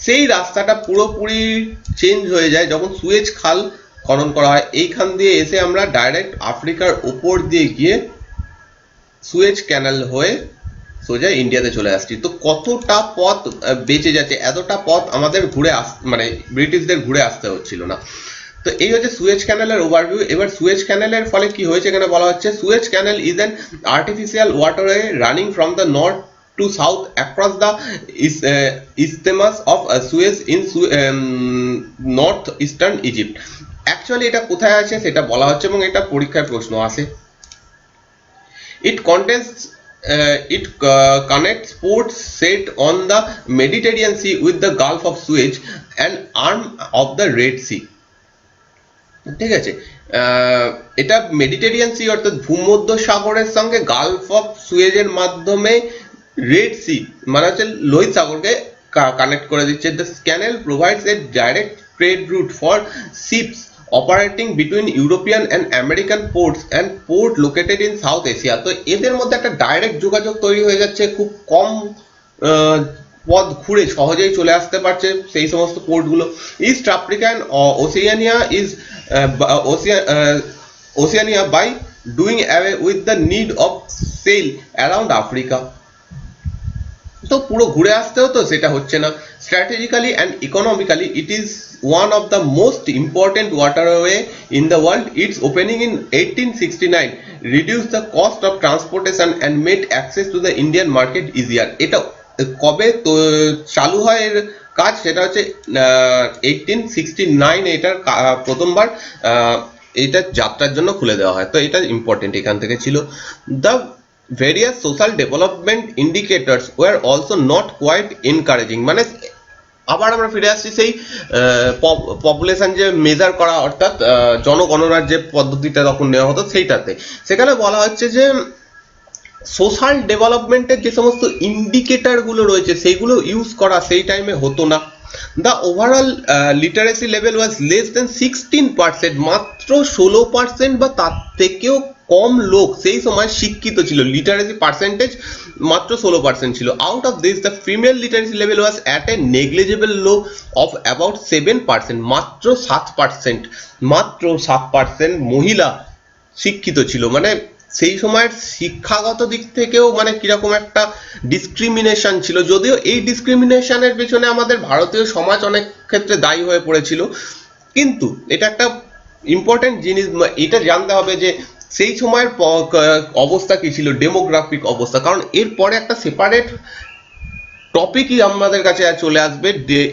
সেই রাস্তাটা পুরোপুরি চেঞ্জ হয়ে যায় যখন সুয়েজ খাল খনন করা হয়। এইখান দিয়ে এসে আমরা ডাইরেক্ট আফ্রিকার ওপর দিয়ে গিয়ে সুয়েজ ক্যানাল হয়ে সোজা ইন্ডিয়াতে চলে আসছি। তো কতটা পথ বেঁচে যাচ্ছে, এতটা পথ আমাদের মানে ব্রিটিশদের ঘুরে আসতে হচ্ছিল না। তো এই হচ্ছে সুয়েজ ক্যানেলের ওভারভিউ। এবার সুয়েজ ক্যানেলের ফলে কি হয়েছে এখানে বলা হচ্ছে, Suez canal is an artificial waterway running from the north to south across the isthmus of Suez in north eastern Egypt. Actually এটা কোথায় আছে সেটা বলা হচ্ছে এবং এটা পরীক্ষায় প্রশ্ন আসে। It connects ports set on the Mediterranean Sea with the Gulf of Suez, an arm of the Red Sea. ঠিক আছে, এটা মেডিটেরিয়ান সি অর্থাৎ ভূমধ্য সাগরের সঙ্গে গালফ অফ সুয়েজের মাধ্যমে রেড সি মানে হচ্ছে লোহিত সাগরকে কানেক্ট করে দিচ্ছে। The canal provides a direct trade root for ships operating between European and American ports and port located in south Asia. তো এদের মধ্যে একটা ডাইরেক্ট যোগাযোগ তৈরি হয়ে যাচ্ছে, খুব কম পথ ঘুরে সহজেই চলে আসতে পারছে সেই সমস্ত পোর্টগুলো। East Africa and Oceania by doing away with the need of sail around Africa. তো পুরো ঘুরে আসতে হতো, সেটা হচ্ছে না। Strategically and economically it is one of the most important waterway in the world. Its opening in 1869 reduced the cost of transportation and made access to the Indian market easier. এটা কবে তো চালু হয় এর কাজ, সেটা হচ্ছে 1869 এটার প্রথমবার এটা যাত্রার জন্য খুলে দেওয়া হয়। তো এটা ইম্পর্টেন্ট এখান থেকে ছিল। The various social development indicators were also not quite encouraging। মানে আবার আমরা ফিরে আসছি সেই পপুলেশন যে মেজার করা অর্থাৎ জনগণনার যে পদ্ধতিটা তখন নেওয়া হতো সেইটাতে। সেখানে বলা হচ্ছে যে সোশ্যাল ডেভেলপমেন্টের যে সমস্ত ইন্ডিকেটর গুলো রয়েছে সেইগুলো ইউজ করা সেই টাইমে হতো না। The overall literacy level was less than 16%, মাত্র 16% বা তার থেকেও কম লোক সেই সময় শিক্ষিত ছিল। লিটারেসি পার্সেন্টেজ মাত্র 16% ছিল। Out of this the female literacy level was at a negligible low of about 7%, মাত্র 7%, মাত্র 7% মহিলা শিক্ষিত ছিল। মানে সেই সময়ের শিক্ষাগত দিক থেকেও মানে কিরকম একটা ডিসক্রিমিনেশন ছিল, যদিও এই ডিসক্রিমিনেশনের পেছনে আমাদের ভারতীয় সমাজ অনেক ক্ষেত্রে দায়ী হয়ে পড়েছিল। কিন্তু এটা একটা ইম্পর্টেন্ট জিনিস, এটা জানতে হবে যে সেই সময়ের অবস্থা কি ছিল, ডেমোগ্রাফিক অবস্থা। কারণ এরপরে একটা সেপারেট টপিকই আমাদের কাছে চলে আসবে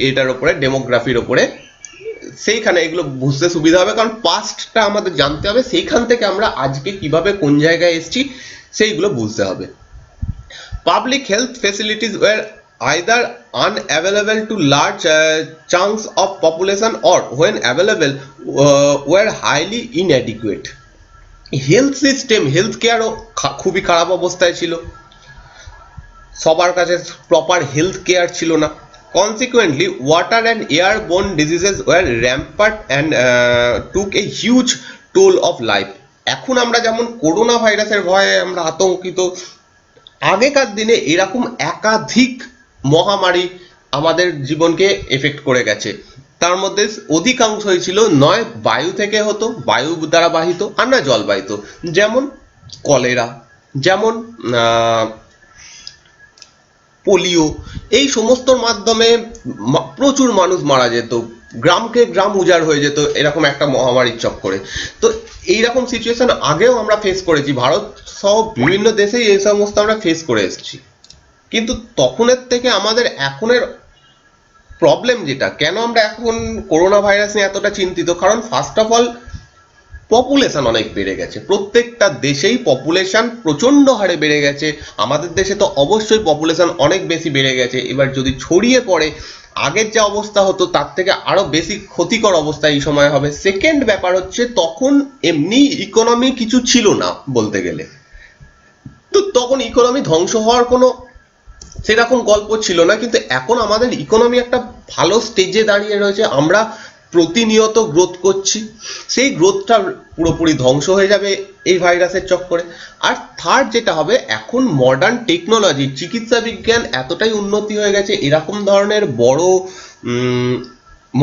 এটার উপরে, ডেমোগ্রাফির উপরে। সেইখানে এগুলো বুঝতে সুবিধা হবে, কারণ পাস্টটা আমাদের জানতে হবে, সেইখান থেকে আমরা আজকে কিভাবে কোন জায়গায় এসেছি সেইগুলো বুঝতে হবে। Public health facilities were either unavailable to large chunks of population or when available were highly inadequate। Health system, health কেয়ারও খুবই খারাপ অবস্থায় ছিল, সবার কাছে প্রপার হেলথ কেয়ার ছিল না। Consequently, water and airborne diseases were rampant and took a huge toll of life। এখন আমরা যেমন করোনা ভাইরাসের ভয়ে আমরা আতঙ্কিত, আগেকার দিনে এরকম একাধিক মহামারী আমাদের জীবনকে এফেক্ট করে গেছে। তার মধ্যে অধিকাংশই ছিল নয় বায়ু থেকে হতো, বায়ু দ্বারা বাহিত, আর নয় জলবাহিত। যেমন কলেরা, যেমন পোলিও, এই সমস্তর মাধ্যমে প্রচুর মানুষ মারা যেত, গ্রামকে গ্রাম উজাড় হয়ে যেত এরকম একটা মহামারীর চক্করে। তো এইরকম সিচুয়েশন আগেও আমরা ফেস করেছি, ভারত সহ বিভিন্ন দেশেই এই সমস্ত আমরা ফেস করে এসেছি। কিন্তু তখনের থেকে আমাদের এখনের প্রবলেম যেটা, কেন আমরা এখন করোনা ভাইরাস নিয়ে এতটা চিন্তিত, কারণ ফার্স্ট অফ অল পপুলেশন অনেক বেড়ে গেছে, প্রত্যেকটা দেশেই পপুলেশন প্রচন্ড হারে বেড়ে গেছে। আমাদের দেশে তো অবশ্যই পপুলেশন অনেক বেশি বেড়ে গেছে। এবার যদি ছড়িয়ে পড়ে আগের যে অবস্থা হতো তার থেকে আরো বেশি ক্ষতিকর অবস্থা এই সময় হবে। সেকেন্ড ব্যাপার হচ্ছে তখন এমনি ইকোনমি কিছু ছিল না বলতে গেলে, তো তখন ইকোনমি ধ্বংস হওয়ার কোনো সেরকম গল্প ছিল না। কিন্তু এখন আমাদের ইকোনমি একটা ভালো স্টেজে দাঁড়িয়ে রয়েছে, আমরা প্রতিনিয়ত গ্রোথ করছি, সেই গ্রোথটা পুরোপুরি ধ্বংস হয়ে যাবে এই ভাইরাসের চক্করে। আর থার্ড যেটা হবে, এখন মডার্ন টেকনোলজি, চিকিৎসা বিজ্ঞান এতটাই উন্নতি হয়ে গেছে, এরকম ধরনের বড়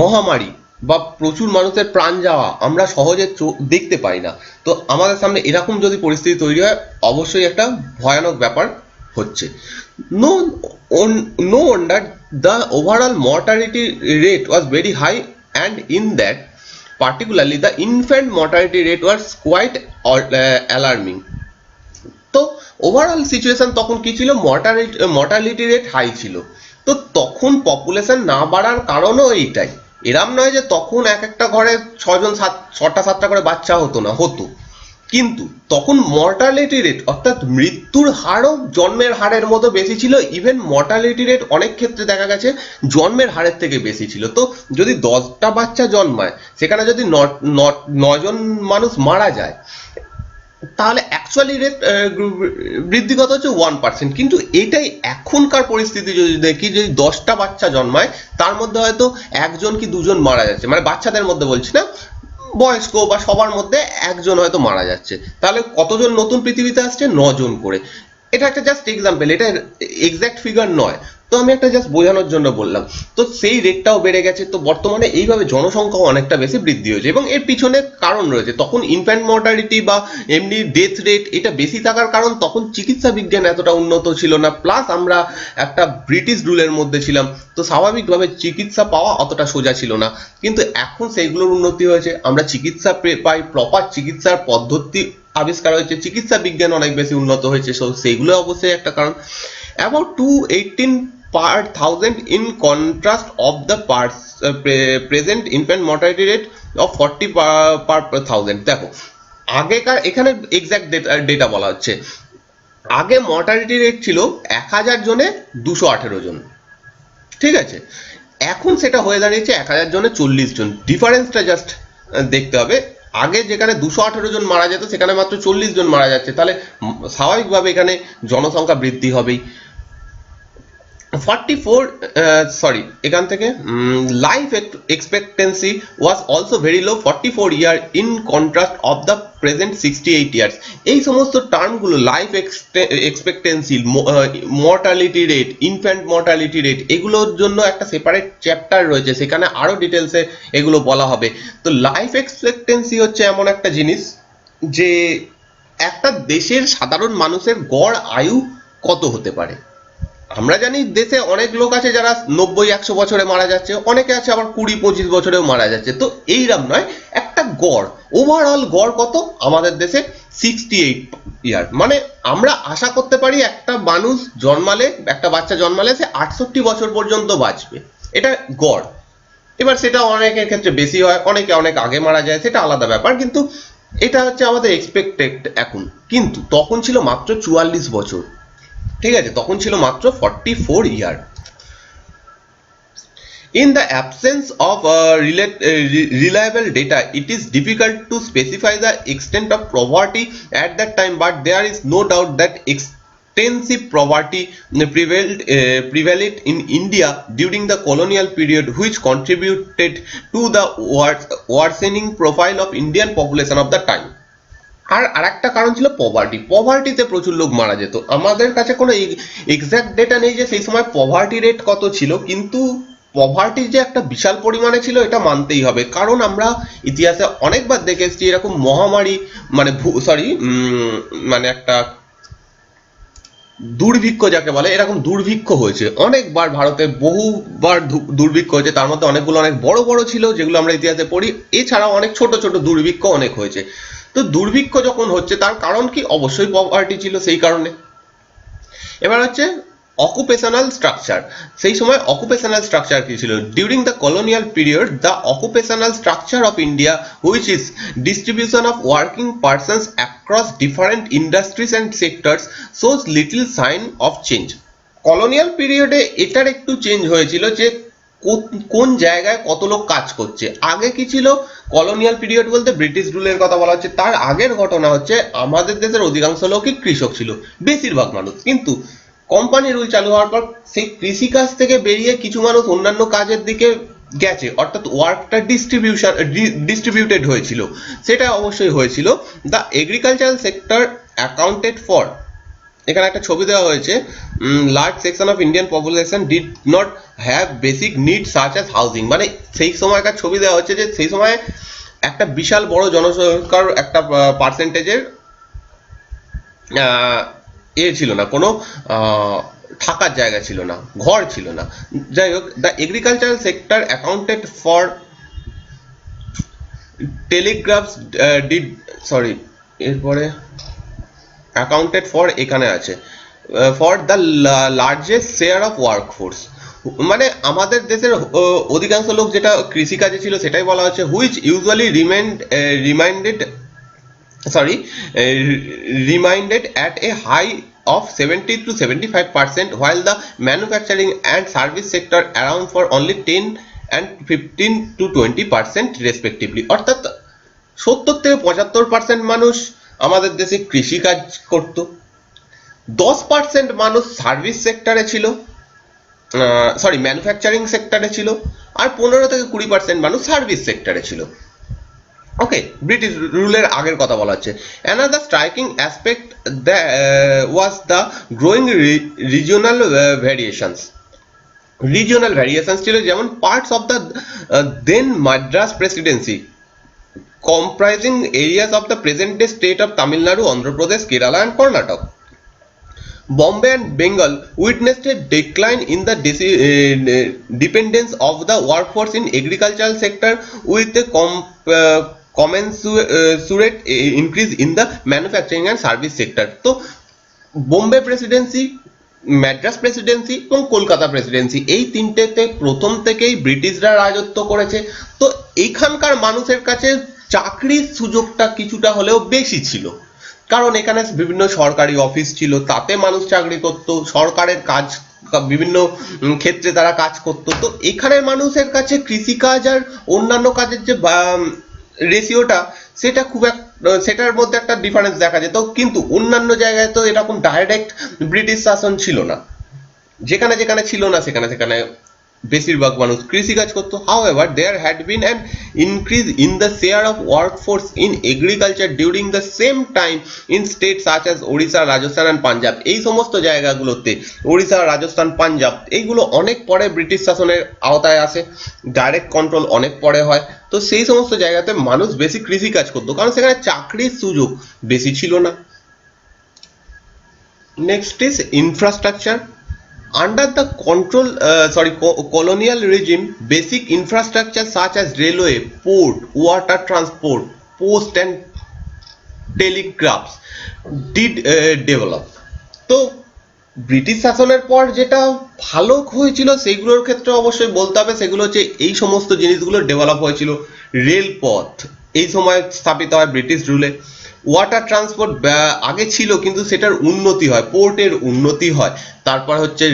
মহামারী বা প্রচুর মানুষের প্রাণ যাওয়া আমরা সহজে দেখতে পাই না। তো আমাদের সামনে এরকম যদি পরিস্থিতি তৈরি হয়, অবশ্যই একটা ভয়ানক ব্যাপার হচ্ছে। No no wonder the overall mortality rate was very high, and in that particularly the infant mortality rate was quite alarming. তো ওভারঅল সিচুয়েশন তখন কি ছিল, মর্টালিটি রেট হাই ছিল। তো তখন পপুলেশন না বাড়ার কারণও এইটাই, এরম নয় যে তখন এক একটা ঘরে ছটা সাতটা করে বাচ্চা হতো না, হতো, কিন্তু তখন মর্টালিটি রেট অর্থাৎ মৃত্যুর হারও জন্মের হারের মতো বেশি ছিল। ইভেন মর্টালিটি রেট অনেক ক্ষেত্রে দেখা গেছে জন্মের হারের থেকে বেশি ছিল। তো যদি 10টা বাচ্চা জন্মায়, সেখানে যদি 9জন মানুষ মারা যায়, তাহলে অ্যাকচুয়ালি রেট বৃদ্ধিগত হচ্ছে 1%। কিন্তু এটাই এখনকার পরিস্থিতি যদি দেখি, যদি 10টা বাচ্চা জন্মায়, তার মধ্যে হয়তো 1জন কি 2জন মারা যাচ্ছে, মানে বাচ্চাদের মধ্যে বলছি না, বয়স্ক বা সবার মধ্যে 1জন হয়তো মারা যাচ্ছে। তাহলে কতজন নতুন পৃথিবীতে আসছে? 9জন করে। এটা একটা জাস্ট এক্সাম্পল, এটা এক্সাক্ট ফিগার নয়, তো আমি একটা জাস্ট বোঝানোর জন্য বললাম। তো সেই রেটটাও বেড়ে গেছে। তো বর্তমানে এইভাবে জনসংখ্যাও অনেকটা বেশি বৃদ্ধি হয়েছে, এবং এর পিছনে কারণ রয়েছে। তখন ইনফ্যান্ট মর্টালিটি বা এমনি ডেথ রেট এটা বেশি থাকার কারণ তখন চিকিৎসা বিজ্ঞান এতটা উন্নত ছিল না, প্লাস আমরা একটা ব্রিটিশ রুলের মধ্যে ছিলাম। তো স্বাভাবিকভাবে চিকিৎসা পাওয়া অতটা সোজা ছিল না। কিন্তু এখন সেইগুলোর উন্নতি হয়েছে, আমরা চিকিৎসা পাই, প্রপার চিকিৎসার পদ্ধতি আবিষ্কার হয়েছে, চিকিৎসা বিজ্ঞান অনেক বেশি উন্নত হয়েছে। সেইগুলো অবশ্যই একটা কারণ। About 218 per thousand in contrast of the present infant mortality rate of 40 per thousand। দেখো আগেকার, এখানে এক্সাক্ট ডেটা বলা হচ্ছে, আগে মর্টালিটি রেট ছিল 1000 জনে 218 জন, ঠিক আছে? এখন সেটা হয়ে দাঁড়িয়েছে 1000 জনে 40 জন। ডিফারেন্সটা জাস্ট দেখতে হবে। আগে যেখানে 218 জন মারা যেত, সেখানে মাত্র 40 জন মারা যাচ্ছে। তাহলে স্বাভাবিকভাবে এখানে জনসংখ্যা বৃদ্ধি হবেই। 44 এখান থেকে life expectancy was also very low, 44 year in contrast of the present 68 years. এই সমস্ত টার্মগুলো, life expectancy, mortality rate, infant mortality rate, এগুলোর জন্য একটা সেপারেট চ্যাপ্টার রয়েছে, সেখানে আরো ডিটেলসে এগুলো বলা হবে। তো লাইফ এক্সপেক্টেন্সি হচ্ছে এমন একটা জিনিস যে একটা দেশের সাধারণ মানুষের গড় আয়ু কত হতে পারে। আমরা জানি দেশে অনেক লোক আছে যারা 90-100 বছরে মারা যাচ্ছে, অনেকে আছে আবার 20-25 বছরেও মারা যাচ্ছে। তো এইরকম নয়, একটা গড়, ওভারঅল গড় কত আমাদের দেশে? 68 ইয়ার। মানে আমরা আশা করতে পারি একটা মানুষ জন্মালে, একটা বাচ্চা জন্মালে সে 68 বছর পর্যন্ত বাঁচবে, এটা গড়। এবার সেটা অনেকের ক্ষেত্রে বেশি হয়, অনেকে অনেক আগে মারা যায়, সেটা আলাদা ব্যাপার। কিন্তু এটা হচ্ছে আমাদের এক্সপেক্টেড এখন। কিন্তু তখন ছিল মাত্র 44 বছর, ঠিক আছে? তখন ছিল মাত্র 44 ইয়ার। In the absence of reliable data, it is difficult to specify the extent of poverty at that time, but there is no doubt that extensive poverty prevailed in India during the colonial period, which contributed to the worsening profile of Indian population of the time. আর আরেকটা কারণ ছিল পভার্টিতে প্রচুর লোক মারা যেত। আমাদের কাছে কোনো এক্সাক্ট ডেটা নেই যে সেই সময় পভার্টি রেট কত ছিল, কিন্তু পভার্টি যে একটা বিশাল পরিমাণে ছিল এটা মানতেই হবে। কারণ আমরা ইতিহাসে অনেকবার দেখে এসেছি এরকম মহামারী, মানে মানে একটা দুর্ভিক্ষ যাকে বলে, এরকম দুর্ভিক্ষ হয়েছে অনেকবার ভারতে, বহুবার দুর্ভিক্ষ হয়েছে। তার মধ্যে অনেকগুলো অনেক বড় বড় ছিল, যেগুলো আমরা ইতিহাসে পড়ি। এছাড়াও অনেক ছোট ছোট দুর্ভিক্ষ অনেক হয়েছে। তো দুর্ভিক্ষ যখন হচ্ছে, তার কারণ কি? অবশ্যই পভার্টি ছিল, সেই কারণে। এবার হচ্ছে অকুপেশনাল স্ট্রাকচার। সেই সময় অকুপেশনাল স্ট্রাকচার কি ছিল? During the colonial period, the occupational structure of India, which is distribution of working persons across different industries and sectors, shows little sign of change. Colonial পিরিয়ডে এটার একটু চেঞ্জ হয়েছিল যে কোন জায়গায় কত লোক কাজ করছে। আগে কি ছিল? কলোনিয়াল পিরিয়ড বলতে ব্রিটিশ রুলের কথা বলা হচ্ছে। তার আগের ঘটনা হচ্ছে আমাদের দেশের অধিকাংশ লোকই কৃষক ছিল, বেশিরভাগ মানুষ। কিন্তু কোম্পানি রুল চালু হওয়ার পর সেই কৃষিকাজ থেকে বেরিয়ে কিছু মানুষ অন্যান্য কাজের দিকে গেছে, অর্থাৎ ওয়ার্কটা ডিস্ট্রিবিউটেড হয়েছিল, সেটা অবশ্যই হয়েছিল। The agricultural sector accounted for, এখানে একটা ছবি দেওয়া হয়েছে, large section of Indian population did not have basic need such as housing, মানে সেই সময়কার ছবি দেওয়া হচ্ছে যে সেই সময় একটা বিশাল বড় জনসংখ্যার একটা পার্সেন্টেজের ছিল না, কোনো থাকার জায়গা ছিল না, ঘর ছিল না। যাই হোক, the agricultural sector accounted for telegraphs did, sorry, এরপরে অ্যাকাউন্টেড ফর এখানে আছে for the largest share of workforce, মানে আমাদের দেশের অধিকাংশ লোক যেটা কৃষিকাজে ছিল সেটাই বলা হচ্ছে, which usually reminded sorry reminded at a high of 70 to 75%, while the manufacturing and service sector around for only 10 and 15 to 20% respectively, অর্থাৎ 70 থেকে 75% মানুষ আমাদের দেশে কৃষিকাজ করত, 10% মানুষ সার্ভিস সেক্টরে ছিল, সরি ম্যানুফ্যাকচারিং সেক্টরে ছিল, আর 15 থেকে 20% মানুষ সার্ভিস সেক্টরে ছিল। ওকে, ব্রিটিশ রুলের আগের কথা বলা হচ্ছে। Another striking aspect was the growing regional variations ছিল, যেমন parts of the then Madras presidency comprising areas of the present day state of Tamil Nadu, Andhra Pradesh, Kerala and Karnataka. Bombay and Bengal witnessed a decline in the dependence of the workforce in agricultural sector with a commensurate increase in the manufacturing and service sector. তো Bombay Presidency, Madras Presidency এবং Kolkata Presidency, এই তিনটেতে প্রথম থেকেই ব্রিটিশরা রাজত্ব করেছে। তো এইখানকার মানুষের কাছে চাকরির সুযোগটা কিছুটা হলেও বেশি ছিল, কারণ এখানে বিভিন্ন সরকারি অফিস ছিল, তাতে মানুষ চাকরি করত, সরকারের কাজ বিভিন্ন ক্ষেত্রে তারা কাজ করত। তো এখানের মানুষের কাছে কৃষিকাজ আর অন্যান্য কাজের যে রেশিওটা, সেটা খুব সেটার মধ্যে একটা ডিফারেন্স দেখা যেত, কিন্তু অন্যান্য জায়গায় তো এরকম ডাইরেক্ট ব্রিটিশ শাসন ছিল না, যেখানে যেখানে ছিল না সেখানে সেখানে বেশিরভাগ মানুষ কৃষিকাজ করতো। However, there had been an increase in the share of workforce in agriculture during the same time in states such as Odisha, Rajasthan and Punjab. এই সমস্ত জায়গাগুলোতে ওড়িশা, রাজস্থান, পাঞ্জাব এইগুলো অনেক পরে ব্রিটিশ শাসনের আওতায় আসে, ডাইরেক্ট কন্ট্রোল অনেক পরে হয়। তো সেই সমস্ত জায়গাতে মানুষ বেশি কৃষিকাজ করতো, কারণ সেখানে চাকরির সুযোগ বেশি ছিল না। Next is infrastructure. Under the colonial regime, basic infrastructure such as railway, port, water transport, post and telegraphs did develop. তো ব্রিটিশ শাসনের পর যেটা ভালো হয়েছিল সেগুলোর ক্ষেত্রে অবশ্যই বলতে হবে, সেগুলো হচ্ছে এই সমস্ত জিনিসগুলো ডেভেলপ হয়েছিল। রেলপথ এই সময় স্থাপিত হয় ব্রিটিশ রুলে। ওয়াটার ট্রান্সপোর্ট আগে ছিল কিন্তু সেটার উন্নতি হয়, পোর্টের উন্নতি হয়। তারপর হচ্ছে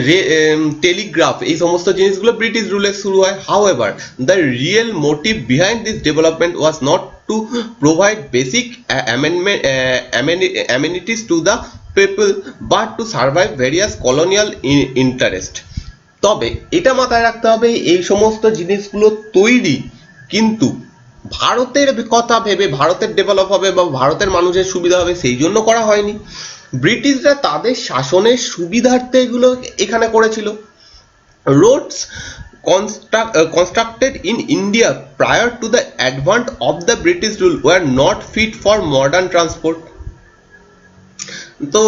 টেলিগ্রাফ, এই সমস্ত জিনিসগুলো ব্রিটিশ রুলে শুরু হয়। However, the real motive behind this development was not to provide basic amenities to the people but to survive various colonial interest. তবে এটা মাথায় রাখতে হবে, এই সমস্ত জিনিসগুলো তৈরি কিন্তু ভারতের কথা ভেবে, ভারতের ডেভেলপ হবে বা ভারতের মানুষের সুবিধা হবে সেই জন্য করা হয়নি। ব্রিটিশরা তাদের শাসনের সুবিধার্থে এগুলো এখানে করেছিল। Roads constructed in India prior to the advent of the British rule were not fit for modern transport. তো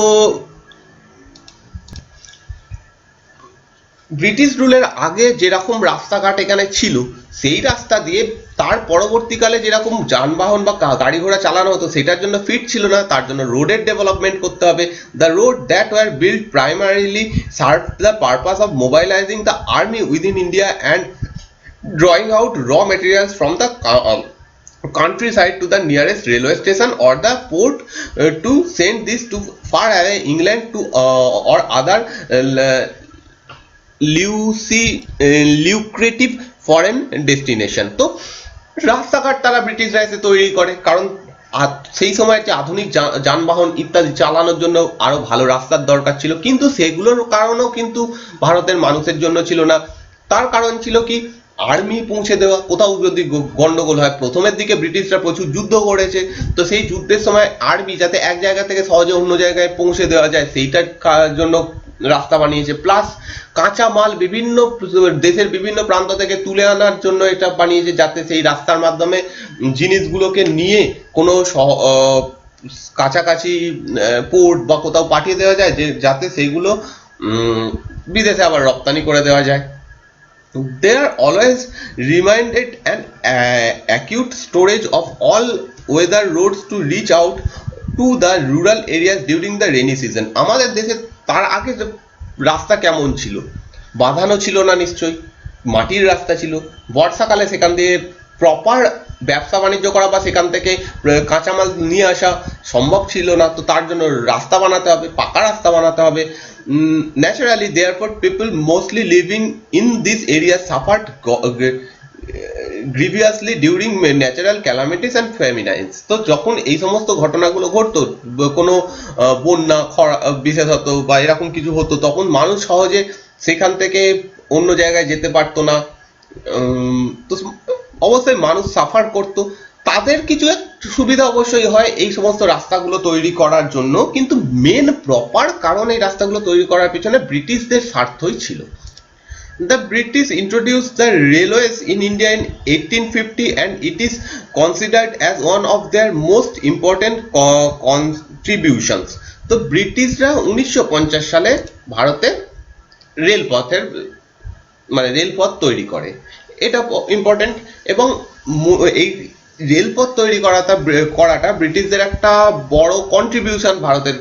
ব্রিটিশ রুলের আগে যেরকম রাস্তাঘাট এখানে ছিল, সেই রাস্তা দিয়ে তার পরবর্তীকালে যেরকম যানবাহন বা গাড়ি ঘোড়া চালানো হতো সেটার জন্য ফিট ছিল না, তার জন্য রোডের ডেভেলপমেন্ট করতে হবে। The road that were build primarily serve the purpose of mobilising the army within India and drawing out raw materials from the countryside to the nearest railway station or the port to send this to far away England to or other lucrative foreign destination. তো রাস্তাঘাট তারা ব্রিটিশরা এসে তৈরি করে, কারণ সেই সময় যে আধুনিক যানবাহন ইত্যাদি চালানোর জন্য আরো ভালো রাস্তার দরকার ছিল, কিন্তু সেগুলোর কারণেও কিন্তু ভারতের মানুষের জন্য ছিল না। তার কারণ ছিল কি, আর্মি পৌঁছে দেওয়া, কোথাও যদি গন্ডগোল হয়, প্রথমের দিকে ব্রিটিশরা প্রচুর যুদ্ধ করেছে, তো সেই যুদ্ধের সময় আর্মি যাতে এক জায়গা থেকে সহজে অন্য জায়গায় পৌঁছে দেওয়া যায় সেইটার জন্য রাস্তা বানিয়েছে। প্লাস কাঁচা মাল বিভিন্ন দেশের বিভিন্ন প্রান্ত থেকে তুলে আনার জন্য এটা বানিয়েছে, যাতে সেই রাস্তার মাধ্যমে জিনিসগুলোকে নিয়ে কোনো কাছাকাছি পোর্ট বা কোথাও পাঠিয়ে দেওয়া যায়, যে যাতে সেইগুলো বিদেশে আবার রপ্তানি করে দেওয়া যায়। They are always reminded an acute storage of all weather roads to reach out to the rural areas during the rainy season. আমাদের দেশে তার আগে রাস্তা কেমন ছিল? বাঁধানো ছিল না নিশ্চয়ই, মাটির রাস্তা ছিল। বর্ষাকালে সেখান দিয়ে প্রপার ব্যবসা বাণিজ্য করা বা সেখান থেকে কাঁচামাল নিয়ে আসা সম্ভব ছিল না, তো তার জন্য রাস্তা বানাতে হবে, পাকা রাস্তা বানাতে হবে। Naturally therefore people mostly living in this area suffered grievously during natural calamities and famines. তো যখন এই সমস্ত ঘটনাগুলো ঘটতো, কোনো বন্যা, খরা বিশেষত বা এরকম কিছু হতো, তখন মানুষ সহজে সেখান থেকে অন্য জায়গায় যেতে পারতো না। তো অবশ্যই মানুষ সাফার করতো। তাদের কিছু সুবিধা অবশ্যই হয় এই সমস্ত রাস্তাগুলো তৈরি করার জন্য, কিন্তু মেন প্রপার কারণ এই রাস্তাগুলো তৈরি করার পিছনে ব্রিটিশদের স্বার্থই ছিল। The British introduced the railways in India in 1850 and it is considered as one of their most important contributions. তো ব্রিটিশরা 1950 সালে ভারতে রেলপথের রেলপথ তৈরি করে, এটা ইম্পর্টেন্ট। এবং এই রেলপথ তৈরি করাটা ব্রিটিশদের একটা বড় কন্ট্রিবিউশন ভারতের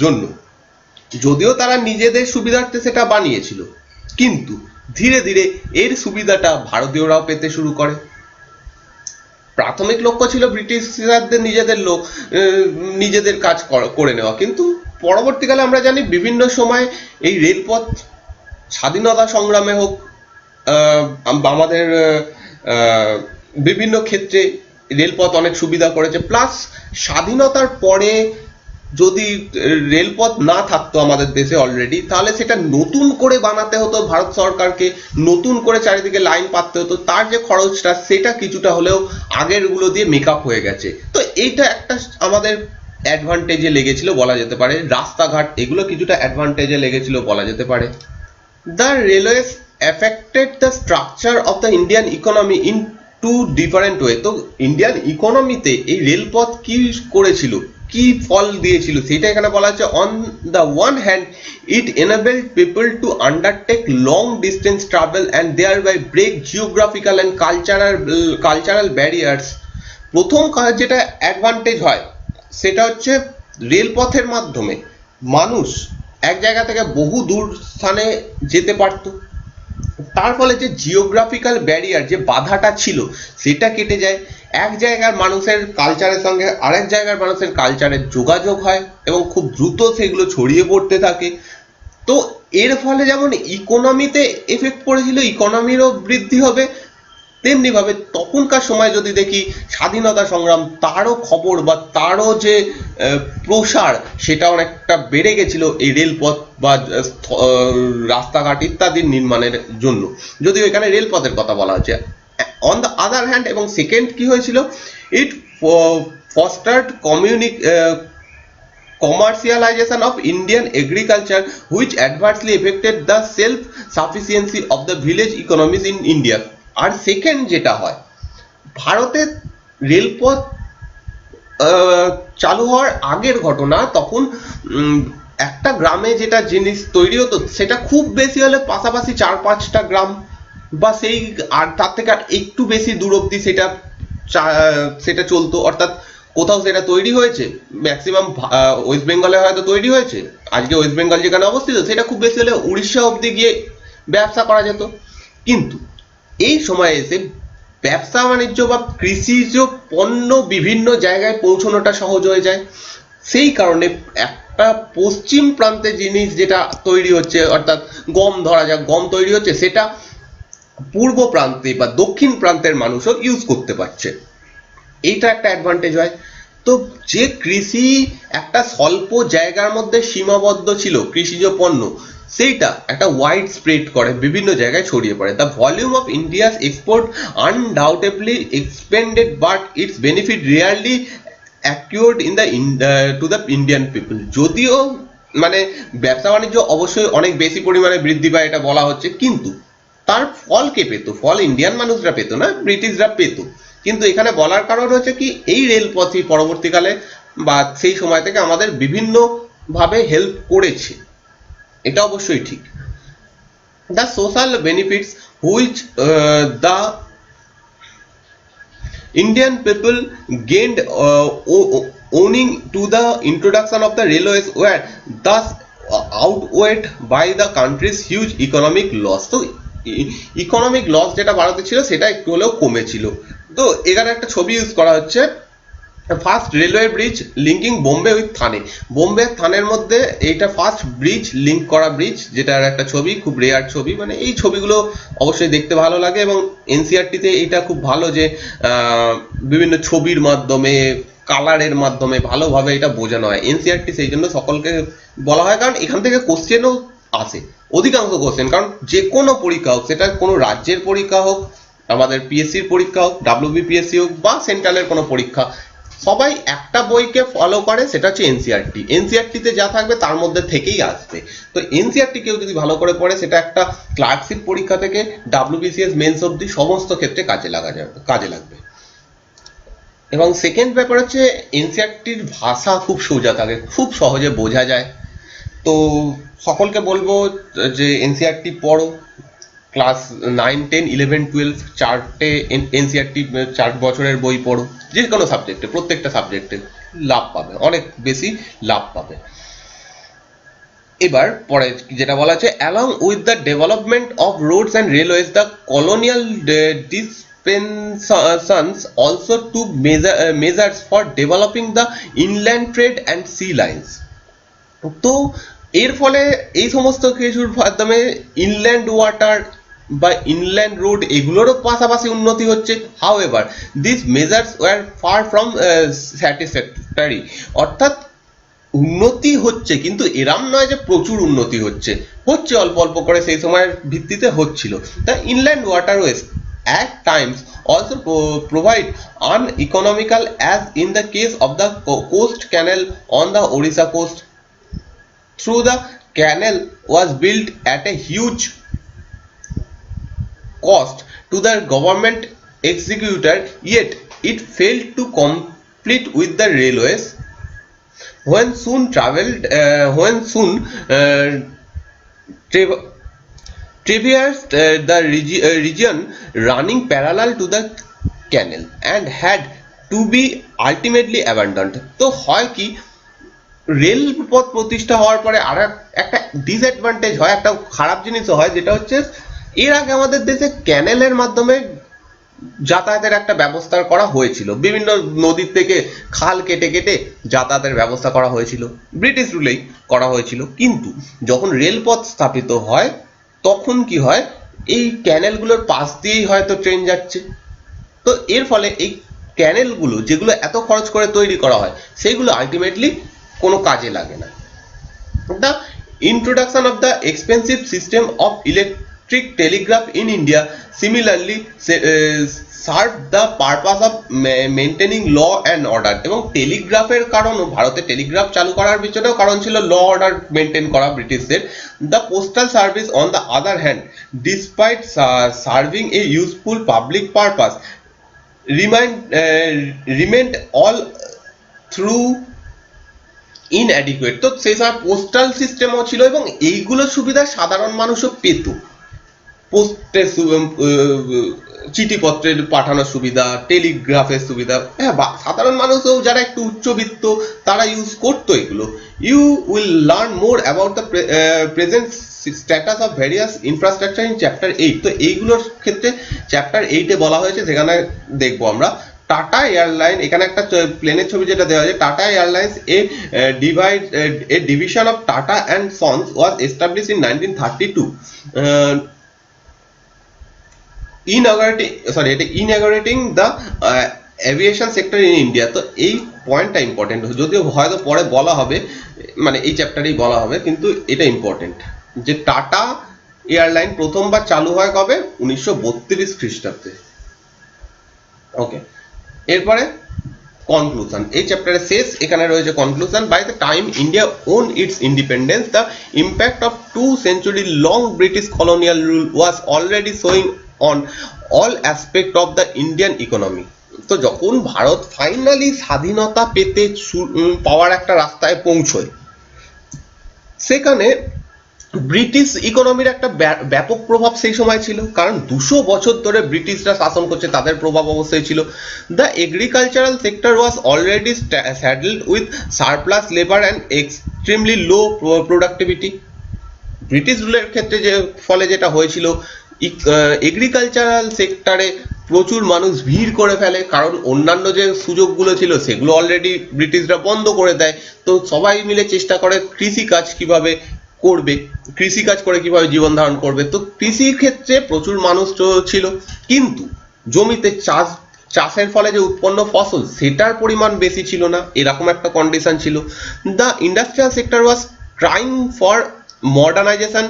জন্য। যদিও তারা নিজেদের সুবিধার্থে সেটা বানিয়েছিল, কিন্তু ধীরে ধীরে এর সুবিধাটা ভারতীয়রাও পেতে শুরু করে। প্রাথমিক লক্ষ্য ছিল ব্রিটিশদের নিজেদের কাজ করে নেওয়া, কিন্তু পরবর্তীকালে আমরা জানি বিভিন্ন সময় এই রেলপথ স্বাধীনতা সংগ্রামে হোক, আমাদের বিভিন্ন ক্ষেত্রে রেলপথ অনেক সুবিধা করেছে। প্লাস স্বাধীনতার পরে যদি রেলপথ না থাকতো আমাদের দেশে অলরেডি, তাহলে সেটা নতুন করে বানাতে হতো ভারত সরকারকে, নতুন করে চারিদিকে লাইন পাততে হতো, তার যে খরচটা সেটা কিছুটা হলেও আগের গুলো দিয়ে মেকআপ হয়ে গেছে। তো এইটা একটা আমাদের অ্যাডভান্টেজে লেগেছিল বলা যেতে পারে, রাস্তাঘাট এগুলো কিছুটা অ্যাডভান্টেজে লেগেছিল বলা যেতে পারে। The railways affected the structure of the Indian economy in two different way. তো ইন্ডিয়ান ইকোনমিতে এই রেলপথ কি করেছিল, কি ফল দিয়েছিল, সেটা এখানে বলা হচ্ছে। On the one hand it enabled people to undertake long distance travel and thereby break geographical and cultural barriers. প্রথম যেটা অ্যাডভান্টেজ হয় সেটা হচ্ছে রেলপথের মাধ্যমে মানুষ এক জায়গা থেকে বহু দূর স্থানে যেতে পারতো। তার ফলে যে জিওগ্রাফিক্যাল ব্যারিয়ার, যে বাধাটা ছিল, সেটা কেটে যায়। এক জায়গার মানুষের কালচারের সঙ্গে আরেক জায়গার মানুষের কালচারের যোগাযোগ হয় এবং খুব দ্রুত সেগুলো ছড়িয়ে পড়তে থাকে। তো এর ফলে যেমন ইকোনমিতে এফেক্ট পড়েছিল, ইকোনমিরও বৃদ্ধি হবে, তেমনি ভাবে তখনকার সময় যদি দেখি স্বাধীনতা সংগ্রাম, তারও খবর বা তারও যে প্রসার সেটা অনেকটা বেড়ে গেছিল এই রেলপথ বা রাস্তাঘাট ইত্যাদির নির্মাণের জন্য, যদিও এখানে রেলপথের কথা বলা হচ্ছে। অন দ্য আদার হ্যান্ড, এবং সেকেন্ড কি হয়েছিল, ইট ফস্টার্ড commercialization of Indian agriculture which adversely affected the self-sufficiency of the village economies in India. আর সেকেন্ড যেটা হয়, ভারতে রেলপথ চালু হওয়ার আগের ঘটনা, তখন একটা গ্রামে যেটা জিনিস তৈরি হতো সেটা খুব বেশি হলে পাশাপাশি 4-5টা গ্রাম বা সেই আর তার থেকে আর একটু বেশি দূর অব্দি সেটা চলতো। অর্থাৎ কোথাও সেটা তৈরি হয়েছে, ম্যাক্সিমাম ওয়েস্ট বেঙ্গলে হয়তো তৈরি হয়েছে, আজকে ওয়েস্ট বেঙ্গল যেখানে অবস্থিত সেটা খুব বেশি হলে উড়িষ্যা অব্দি গিয়ে ব্যবসা করা যেত। কিন্তু এই সময় এসে ব্যবসা বাণিজ্য বা কৃষিজ পণ্য বিভিন্ন জায়গায় পৌঁছানোটা সহজ হয়ে যায়। সেই কারণে একটা পশ্চিম প্রান্তে জিনিস যেটা তৈরি হচ্ছে, অর্থাৎ গম, ধরা যাক গম তৈরি হচ্ছে, সেটা পূর্ব প্রান্তে বা দক্ষিণ প্রান্তের মানুষও ইউজ করতে পারছে, এইটা একটা অ্যাডভান্টেজ হয়। তো যে কৃষি একটা স্বল্প জায়গার মধ্যে সীমাবদ্ধ ছিল কৃষিজ পণ্য, সেইটা একটা ওয়াইড স্প্রেড করে, বিভিন্ন জায়গায় ছড়িয়ে পড়ে। The volume of India's export undoubtedly expanded, but its benefit rarely accrued in the to the Indian people. যদিও মানে ব্যবসা বাণিজ্য অবশ্যই অনেক বেশি পরিমাণে বৃদ্ধি পায় এটা বলা হচ্ছে, কিন্তু তার ফল কে পেত? ফল ইন্ডিয়ান মানুষরা পেত না, ব্রিটিশরা পেত। কিন্তু এখানে বলার কারণ হচ্ছে কি, এই রেলপথই পরবর্তীকালে বা সেই সময় থেকে আমাদের বিভিন্ন ভাবে হেল্প করেছে, এটা অবশ্যই ঠিক। The social benefits which the Indian people gained owning to the introduction of the railways were thus outweighed by the country's huge economic loss. তো ইকোনমিক লস যেটা ভারতে ছিল সেটা একটু হলেও কমেছিল। তো এখানে একটা ছবি ইউজ করা হচ্ছে, first railway bridge linking Bombay with Thane. Bombay থানের মধ্যে এইটা ফার্স্ট ব্রিজ, লিঙ্ক করা ব্রিজ, যেটার একটা ছবি, খুব রেয়ার ছবি। মানে এই ছবিগুলো অবশ্যই দেখতে ভালো লাগে, এবং এনসিআরটিতে এইটা খুব ভালো যে বিভিন্ন ছবির মাধ্যমে, কালারের মাধ্যমে ভালোভাবে এটা বোঝানো হয়। এনসিআরটি সেই জন্য সকলকে বলা হয়, কারণ এখান থেকে কোশ্চেনও আসে, অধিকাংশ কোশ্চেন। কারণ যে কোনো পরীক্ষা হোক, সেটা কোনো রাজ্যের পরীক্ষা হোক, আমাদের পিএসসির পরীক্ষা হোক, ডাব্লিউবিপিএসসি হোক, বা সেন্ট্রালের কোনো পরীক্ষা, সবাই একটা বইকে ফলো করে, সেটা হচ্ছে এনসিআরটি। এনসিআরটিতে যা থাকবে তার মধ্যে থেকেই আসবে। তো এনসিআরটি কেউ যদি ভালো করে পড়ে, সেটা একটা ক্লার্কশিপ পরীক্ষা থেকে ডাব্লিউবিসিএস মেন্স অবধি সমস্ত ক্ষেত্রে কাজে লাগবে। এবং সেকেন্ড ব্যাপার হচ্ছে, এনসিআরটির ভাষা খুব সোজা থাকে, খুব সহজে বোঝা যায়। তো সকলকে বলবো যে এনসিআরটি পড়ো, ক্লাস 9, 10, 11, 12 চারটে এনসিআরটি 4 বছরের বই পড়ো, যে কোনো সাবজেক্টে, প্রত্যেকটা সাবজেক্টে লাভ পাবে, অনেক বেশি লাভ পাবে। এবার পরে যেটা বলা আছে, along with the development of roads and railways the colonial dispensations also took measures for developing the inland trade and sea lines. তো এর ফলে এই সমস্ত কিছুর মাধ্যমে ইনল্যান্ড ওয়াটার বা ইনল্যান্ড রোড এগুলোরও পাশাপাশি উন্নতি হচ্ছে। However this measures were far from satisfactory, অর্থাৎ উন্নতি হচ্ছে, কিন্তু এরম নয় যে প্রচুর উন্নতি হচ্ছে, অল্প অল্প করে সেই সময়ের ভিত্তিতে হচ্ছিল। The inland waterways at times also provide uneconomical, as in the case of the coast canal on the Orissa coast. Through the canal was built at a huge cost to the government executor, yet it failed to complete with the railways. When soon traversed the region running parallel to the canal and had to be ultimately abandoned. তো হয় কি, রেলপথ প্রতিষ্ঠা হওয়ার পরে আর একটা disadvantage হয়, একটা খারাপ জিনিসও হয়, যেটা হচ্ছে এর আগে আমাদের দেশে ক্যানেলের মাধ্যমে যাতায়াতের একটা ব্যবস্থা করা হয়েছিল, বিভিন্ন নদীর থেকে খাল কেটে কেটে যাতায়াতের ব্যবস্থা করা হয়েছিল, ব্রিটিশ রুলেই করা হয়েছিল। কিন্তু যখন রেলপথ স্থাপিত হয়, তখন কি হয়, এই ক্যানেলগুলোর পাশ দিয়েই হয়তো ট্রেন যাচ্ছে। তো এর ফলে এই ক্যানেলগুলো, যেগুলো এত খরচ করে তৈরি করা হয়, সেইগুলো আলটিমেটলি কোনো কাজে লাগে না। The introduction of the expensive system of electric telegraph in India similarly served the purpose of maintaining law and order. এবং টেলিগ্রাফের কারণও, ভারতে টেলিগ্রাফ চালু করার পিছনেও কারণ ছিল ল অর্ডার মেনটেন করা ব্রিটিশদের। The postal service on the other hand, despite serving a useful public purpose, remained all through inadequate. তো সেই সময় পোস্টাল সিস্টেমও ছিল, এবং এইগুলো সুবিধা সাধারণ মানুষও পেত। পোস্টের চিঠিপত্রের পাঠানোর সুবিধা, টেলিগ্রাফের সুবিধা, হ্যাঁ, সাধারণ মানুষও যারা একটু উচ্চবিত্ত তারা ইউজ করতো এগুলো। You will learn more about the present status of various infrastructure in chapter 8। তো এইগুলোর ক্ষেত্রে চ্যাপ্টার 8-এ বলা হয়েছে, সেখানে দেখবো আমরা। টাটা এয়ারলাইন, এখানে একটা প্লেনের ছবি যেটা দেওয়া হয়েছে, tata airlines A division of tata and sons was established in 1932, inaugurating the aviation sector in India. তো এই পয়েন্টটা ইম্পর্টেন্ট, যদিও হয়তো পরে বলা হবে, মানে এই চ্যাপ্টারেই বলা হবে, কিন্তু এটা ইম্পর্টেন্ট। যে টাটা এয়ারলাইন প্রথমবার চালু হয় কবে? 1932 খ্রিস্টাব্দে। ওকে, এরপরে কনক্লুশন, এই চ্যাপ্টারের শেষ, এখানে রয়েছে conclusion. By the time India won its independence, the impact of 2 century long British colonial rule was already showing on all aspect of the Indian economy। তো যখন ভারত ফাইনালি স্বাধীনতা পেতে পাওয়ার একটা রাস্তায় পৌঁছয়, সেখানে ব্রিটিশ ইকোনমির একটা ব্যাপক প্রভাব সেই সময় ছিল, কারণ 200 বছর ধরে ব্রিটিশরা শাসন করছে, তাদের প্রভাব অবশ্যই ছিল। The agricultural sector was already saddled with surplus labour and extremely low productivity. British রুলের ক্ষেত্রে যে ফলে যেটা হয়েছিল, এগ্রিকালচারাল সেক্টরে প্রচুর মানুষ ভিড় করে ফেলে, কারণ অন্যান্য যে সুযোগগুলো ছিল সেগুলো অলরেডি ব্রিটিশরা বন্ধ করে দেয়। তো সবাই মিলে চেষ্টা করে কৃষিকাজ কিভাবে করবে, কৃষিকাজ করে কিভাবে জীবন ধারণ করবে। তো কৃষির ক্ষেত্রে প্রচুর মানুষ ছিল, কিন্তু জমিতে চাষের ফলে যে উৎপন্ন ফসল সেটার পরিমাণ বেশি ছিল না, এরকম একটা কন্ডিশন ছিল। The industrial sector was trying for modernisation,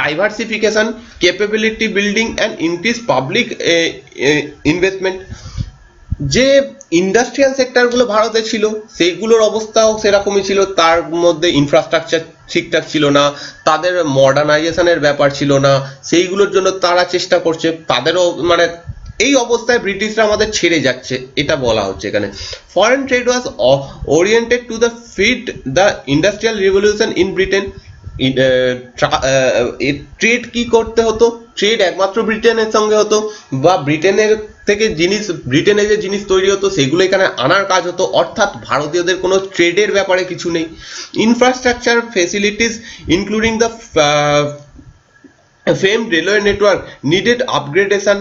diversification, capability building and increase public investment। যে ইন্ডাস্ট্রিয়াল সেক্টরগুলো ভারতে ছিল সেইগুলোর অবস্থাও সেরকমই ছিল, তার মধ্যে ইনফ্রাস্ট্রাকচার ঠিকঠাক ছিল না, তাদের মডার্নাইজেশনের ব্যাপার ছিল না, সেইগুলোর জন্য তারা চেষ্টা করছে, তাদেরও মানে এই অবস্থায় ব্রিটিশরা আমাদের ছেড়ে যাচ্ছে, এটা বলা হচ্ছে এখানে। Foreign trade was oriented to the feed the industrial revolution in Britain. Trade কি করতে হতো? ট্রেড একমাত্র ব্রিটেনের সঙ্গে হতো, বা ব্রিটেনের থেকে ব্রিটেনে যে জিনিস তৈরি হতো সেগুলো এখানে আনার কাজ হতো, অর্থাৎ ভারতীয়দের কোনো ট্রেডের ব্যাপারে কিছু নেই। Infrastructure facilities including the famed railway network needed upgradation,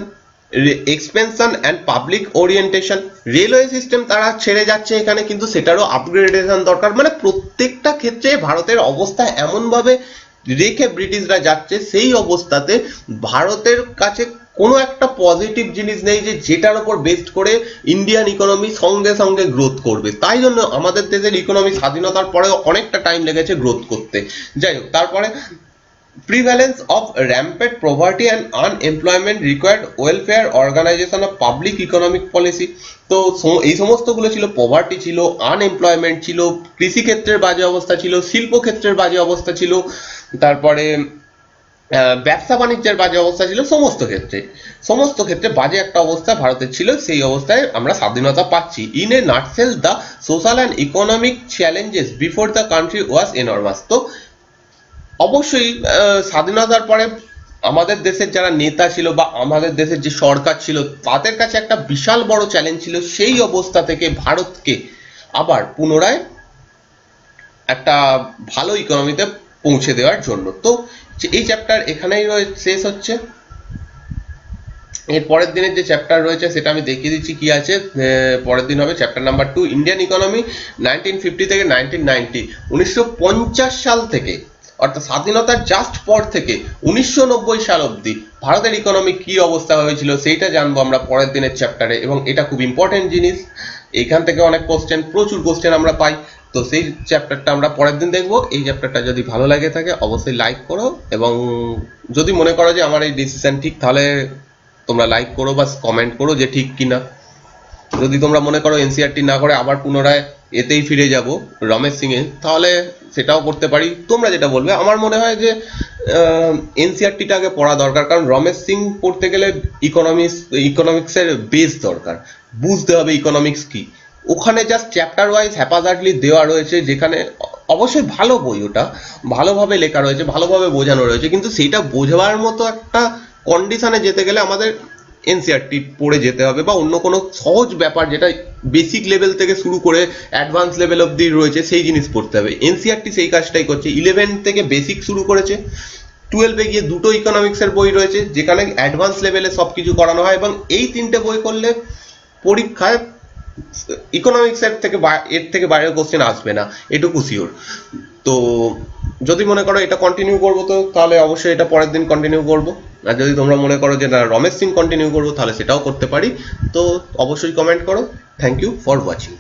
expansion and public orientation। Railway system তারা ছেড়ে যাচ্ছে এখানে, কিন্তু সেটারও আপগ্রেডেশন দরকার। মানে প্রত্যেকটা ক্ষেত্রে ভারতের অবস্থা এমনভাবে রেখে ব্রিটিশরা যাচ্ছে, সেই অবস্থাতে ভারতের কাছে কোনো একটা পজিটিভ জিনিস নেই যে যেটার উপর বেস্ট করে ইন্ডিয়ান ইকোনমি সঙ্গে সঙ্গে গ্রোথ করবে। তাই জন্য আমাদের দেশের ইকোনমি স্বাধীনতার পরেও অনেকটা টাইম লেগেছে গ্রোথ করতে। যাই হোক, তারপরে prevalence of rampant poverty and unemployment required welfare organization of public economic policy। তো এই সমস্তগুলো ছিল, পভার্টি ছিল, আনএমপ্লয়মেন্ট ছিল, কৃষিক্ষেত্রের বাজে অবস্থা ছিল, শিল্পক্ষেত্রের বাজে অবস্থা ছিল, তারপরে ব্যবসা বাণিজ্যের বাজে অবস্থা ছিল, সমস্ত ক্ষেত্রে বাজে একটা অবস্থা ভারতের ছিল। সেই অবস্থায় আমরা স্বাধীনতা পাচ্ছি। In a nutshell the social and economic challenges before the country was enormous. তো অবশ্যই স্বাধীনতার পরে আমাদের দেশের যারা নেতা ছিল বা আমাদের দেশের যে সরকার ছিল, তাদের কাছে একটা বিশাল বড় চ্যালেঞ্জ ছিল সেই অবস্থা থেকে ভারতকে আবার পুনরায় একটা ভালো ইকোনমিতে পৌঁছে দেওয়ার জন্য। তো এই চ্যাপ্টার এখানেই শেষ হচ্ছে। এর পরের দিনের যে চ্যাপ্টার রয়েছে সেটা আমি দেখিয়ে দিচ্ছি কি আছে। পরের দিন হবে চ্যাপ্টার নাম্বার 2, ইন্ডিয়ান ইকোনমি 1950 থেকে 1990। 1950 সাল থেকে, অর্থাৎ স্বাধীনতার জাস্ট পর থেকে 1990 সাল অবধি ভারতের ইকোনমি কি অবস্থা হয়েছিল সেইটা জানবো আমরা পরের দিনের চ্যাপ্টারে, এবং এটা খুব ইম্পর্টেন্ট জিনিস। এখান থেকে অনেক প্রচুর কোশ্চেন আমরা পাই। তো সেই চ্যাপ্টারটা আমরা পরের দিন দেখবো। এই চ্যাপ্টারটা যদি ভালো লাগে থাকে অবশ্যই লাইক করো, এবং যদি মনে করো যে আমার এই ডিসিশন ঠিক, তাহলে তোমরা লাইক করো বা কমেন্ট করো যে ঠিক কিনা। যদি তোমরা মনে করো এনসিআরটি না করে আবার পুনরায় এতেই ফিরে যাব রমেশ সিং এ, তাহলে সেটাও করতে পারি, তোমরা যেটা বলবে। আমার মনে হয় যে এনসিআরটিটা আগে পড়া দরকার, কারণ রমেশ সিং পড়তে গেলে ইকোনমিক্সের বেস দরকার, বুঝতে হবে ইকোনমিক্স কি। ওখানে জাস্ট চ্যাপ্টার ওয়াইজ হ্যাপাজার্ডলি দেওয়া রয়েছে, যেখানে অবশ্যই ভালো বই, ওটা ভালোভাবে লেখা রয়েছে, ভালোভাবে বোঝানো রয়েছে, কিন্তু সেইটা বোঝাবার মতো একটা কন্ডিশনে যেতে গেলে আমাদের এনসিআরটি পড়ে যেতে হবে, বা অন্য কোনো সহজ ব্যাপার যেটা বেসিক লেভেল থেকে শুরু করে অ্যাডভান্স লেভেল অবধি রয়েছে সেই জিনিস পড়তে হবে। এনসিআরটি সেই কাজটাই করছে, 11 থেকে বেসিক শুরু করেছে, 12-এ গিয়ে দুটো ইকোনমিক্সের বই রয়েছে যেখানে অ্যাডভান্স লেভেলে সব কিছু করানো হয়, এবং এই 3টে বই করলে পরীক্ষায় ইকোনমিক্সের থেকে এর থেকে বাইরের কোশ্চেন আসবে না, এটুকু শিওর। তো যদি মনে করো এটা কন্টিনিউ করবো, তো তাহলে অবশ্যই এটা পরের দিন কন্টিনিউ করবো। আর যদি তোমরা মনে করো যে না রমেশ সিং কন্টিনিউ করবো, তাহলে সেটাও করতে পারি। তো অবশ্যই কমেন্ট করো। Thank you for watching.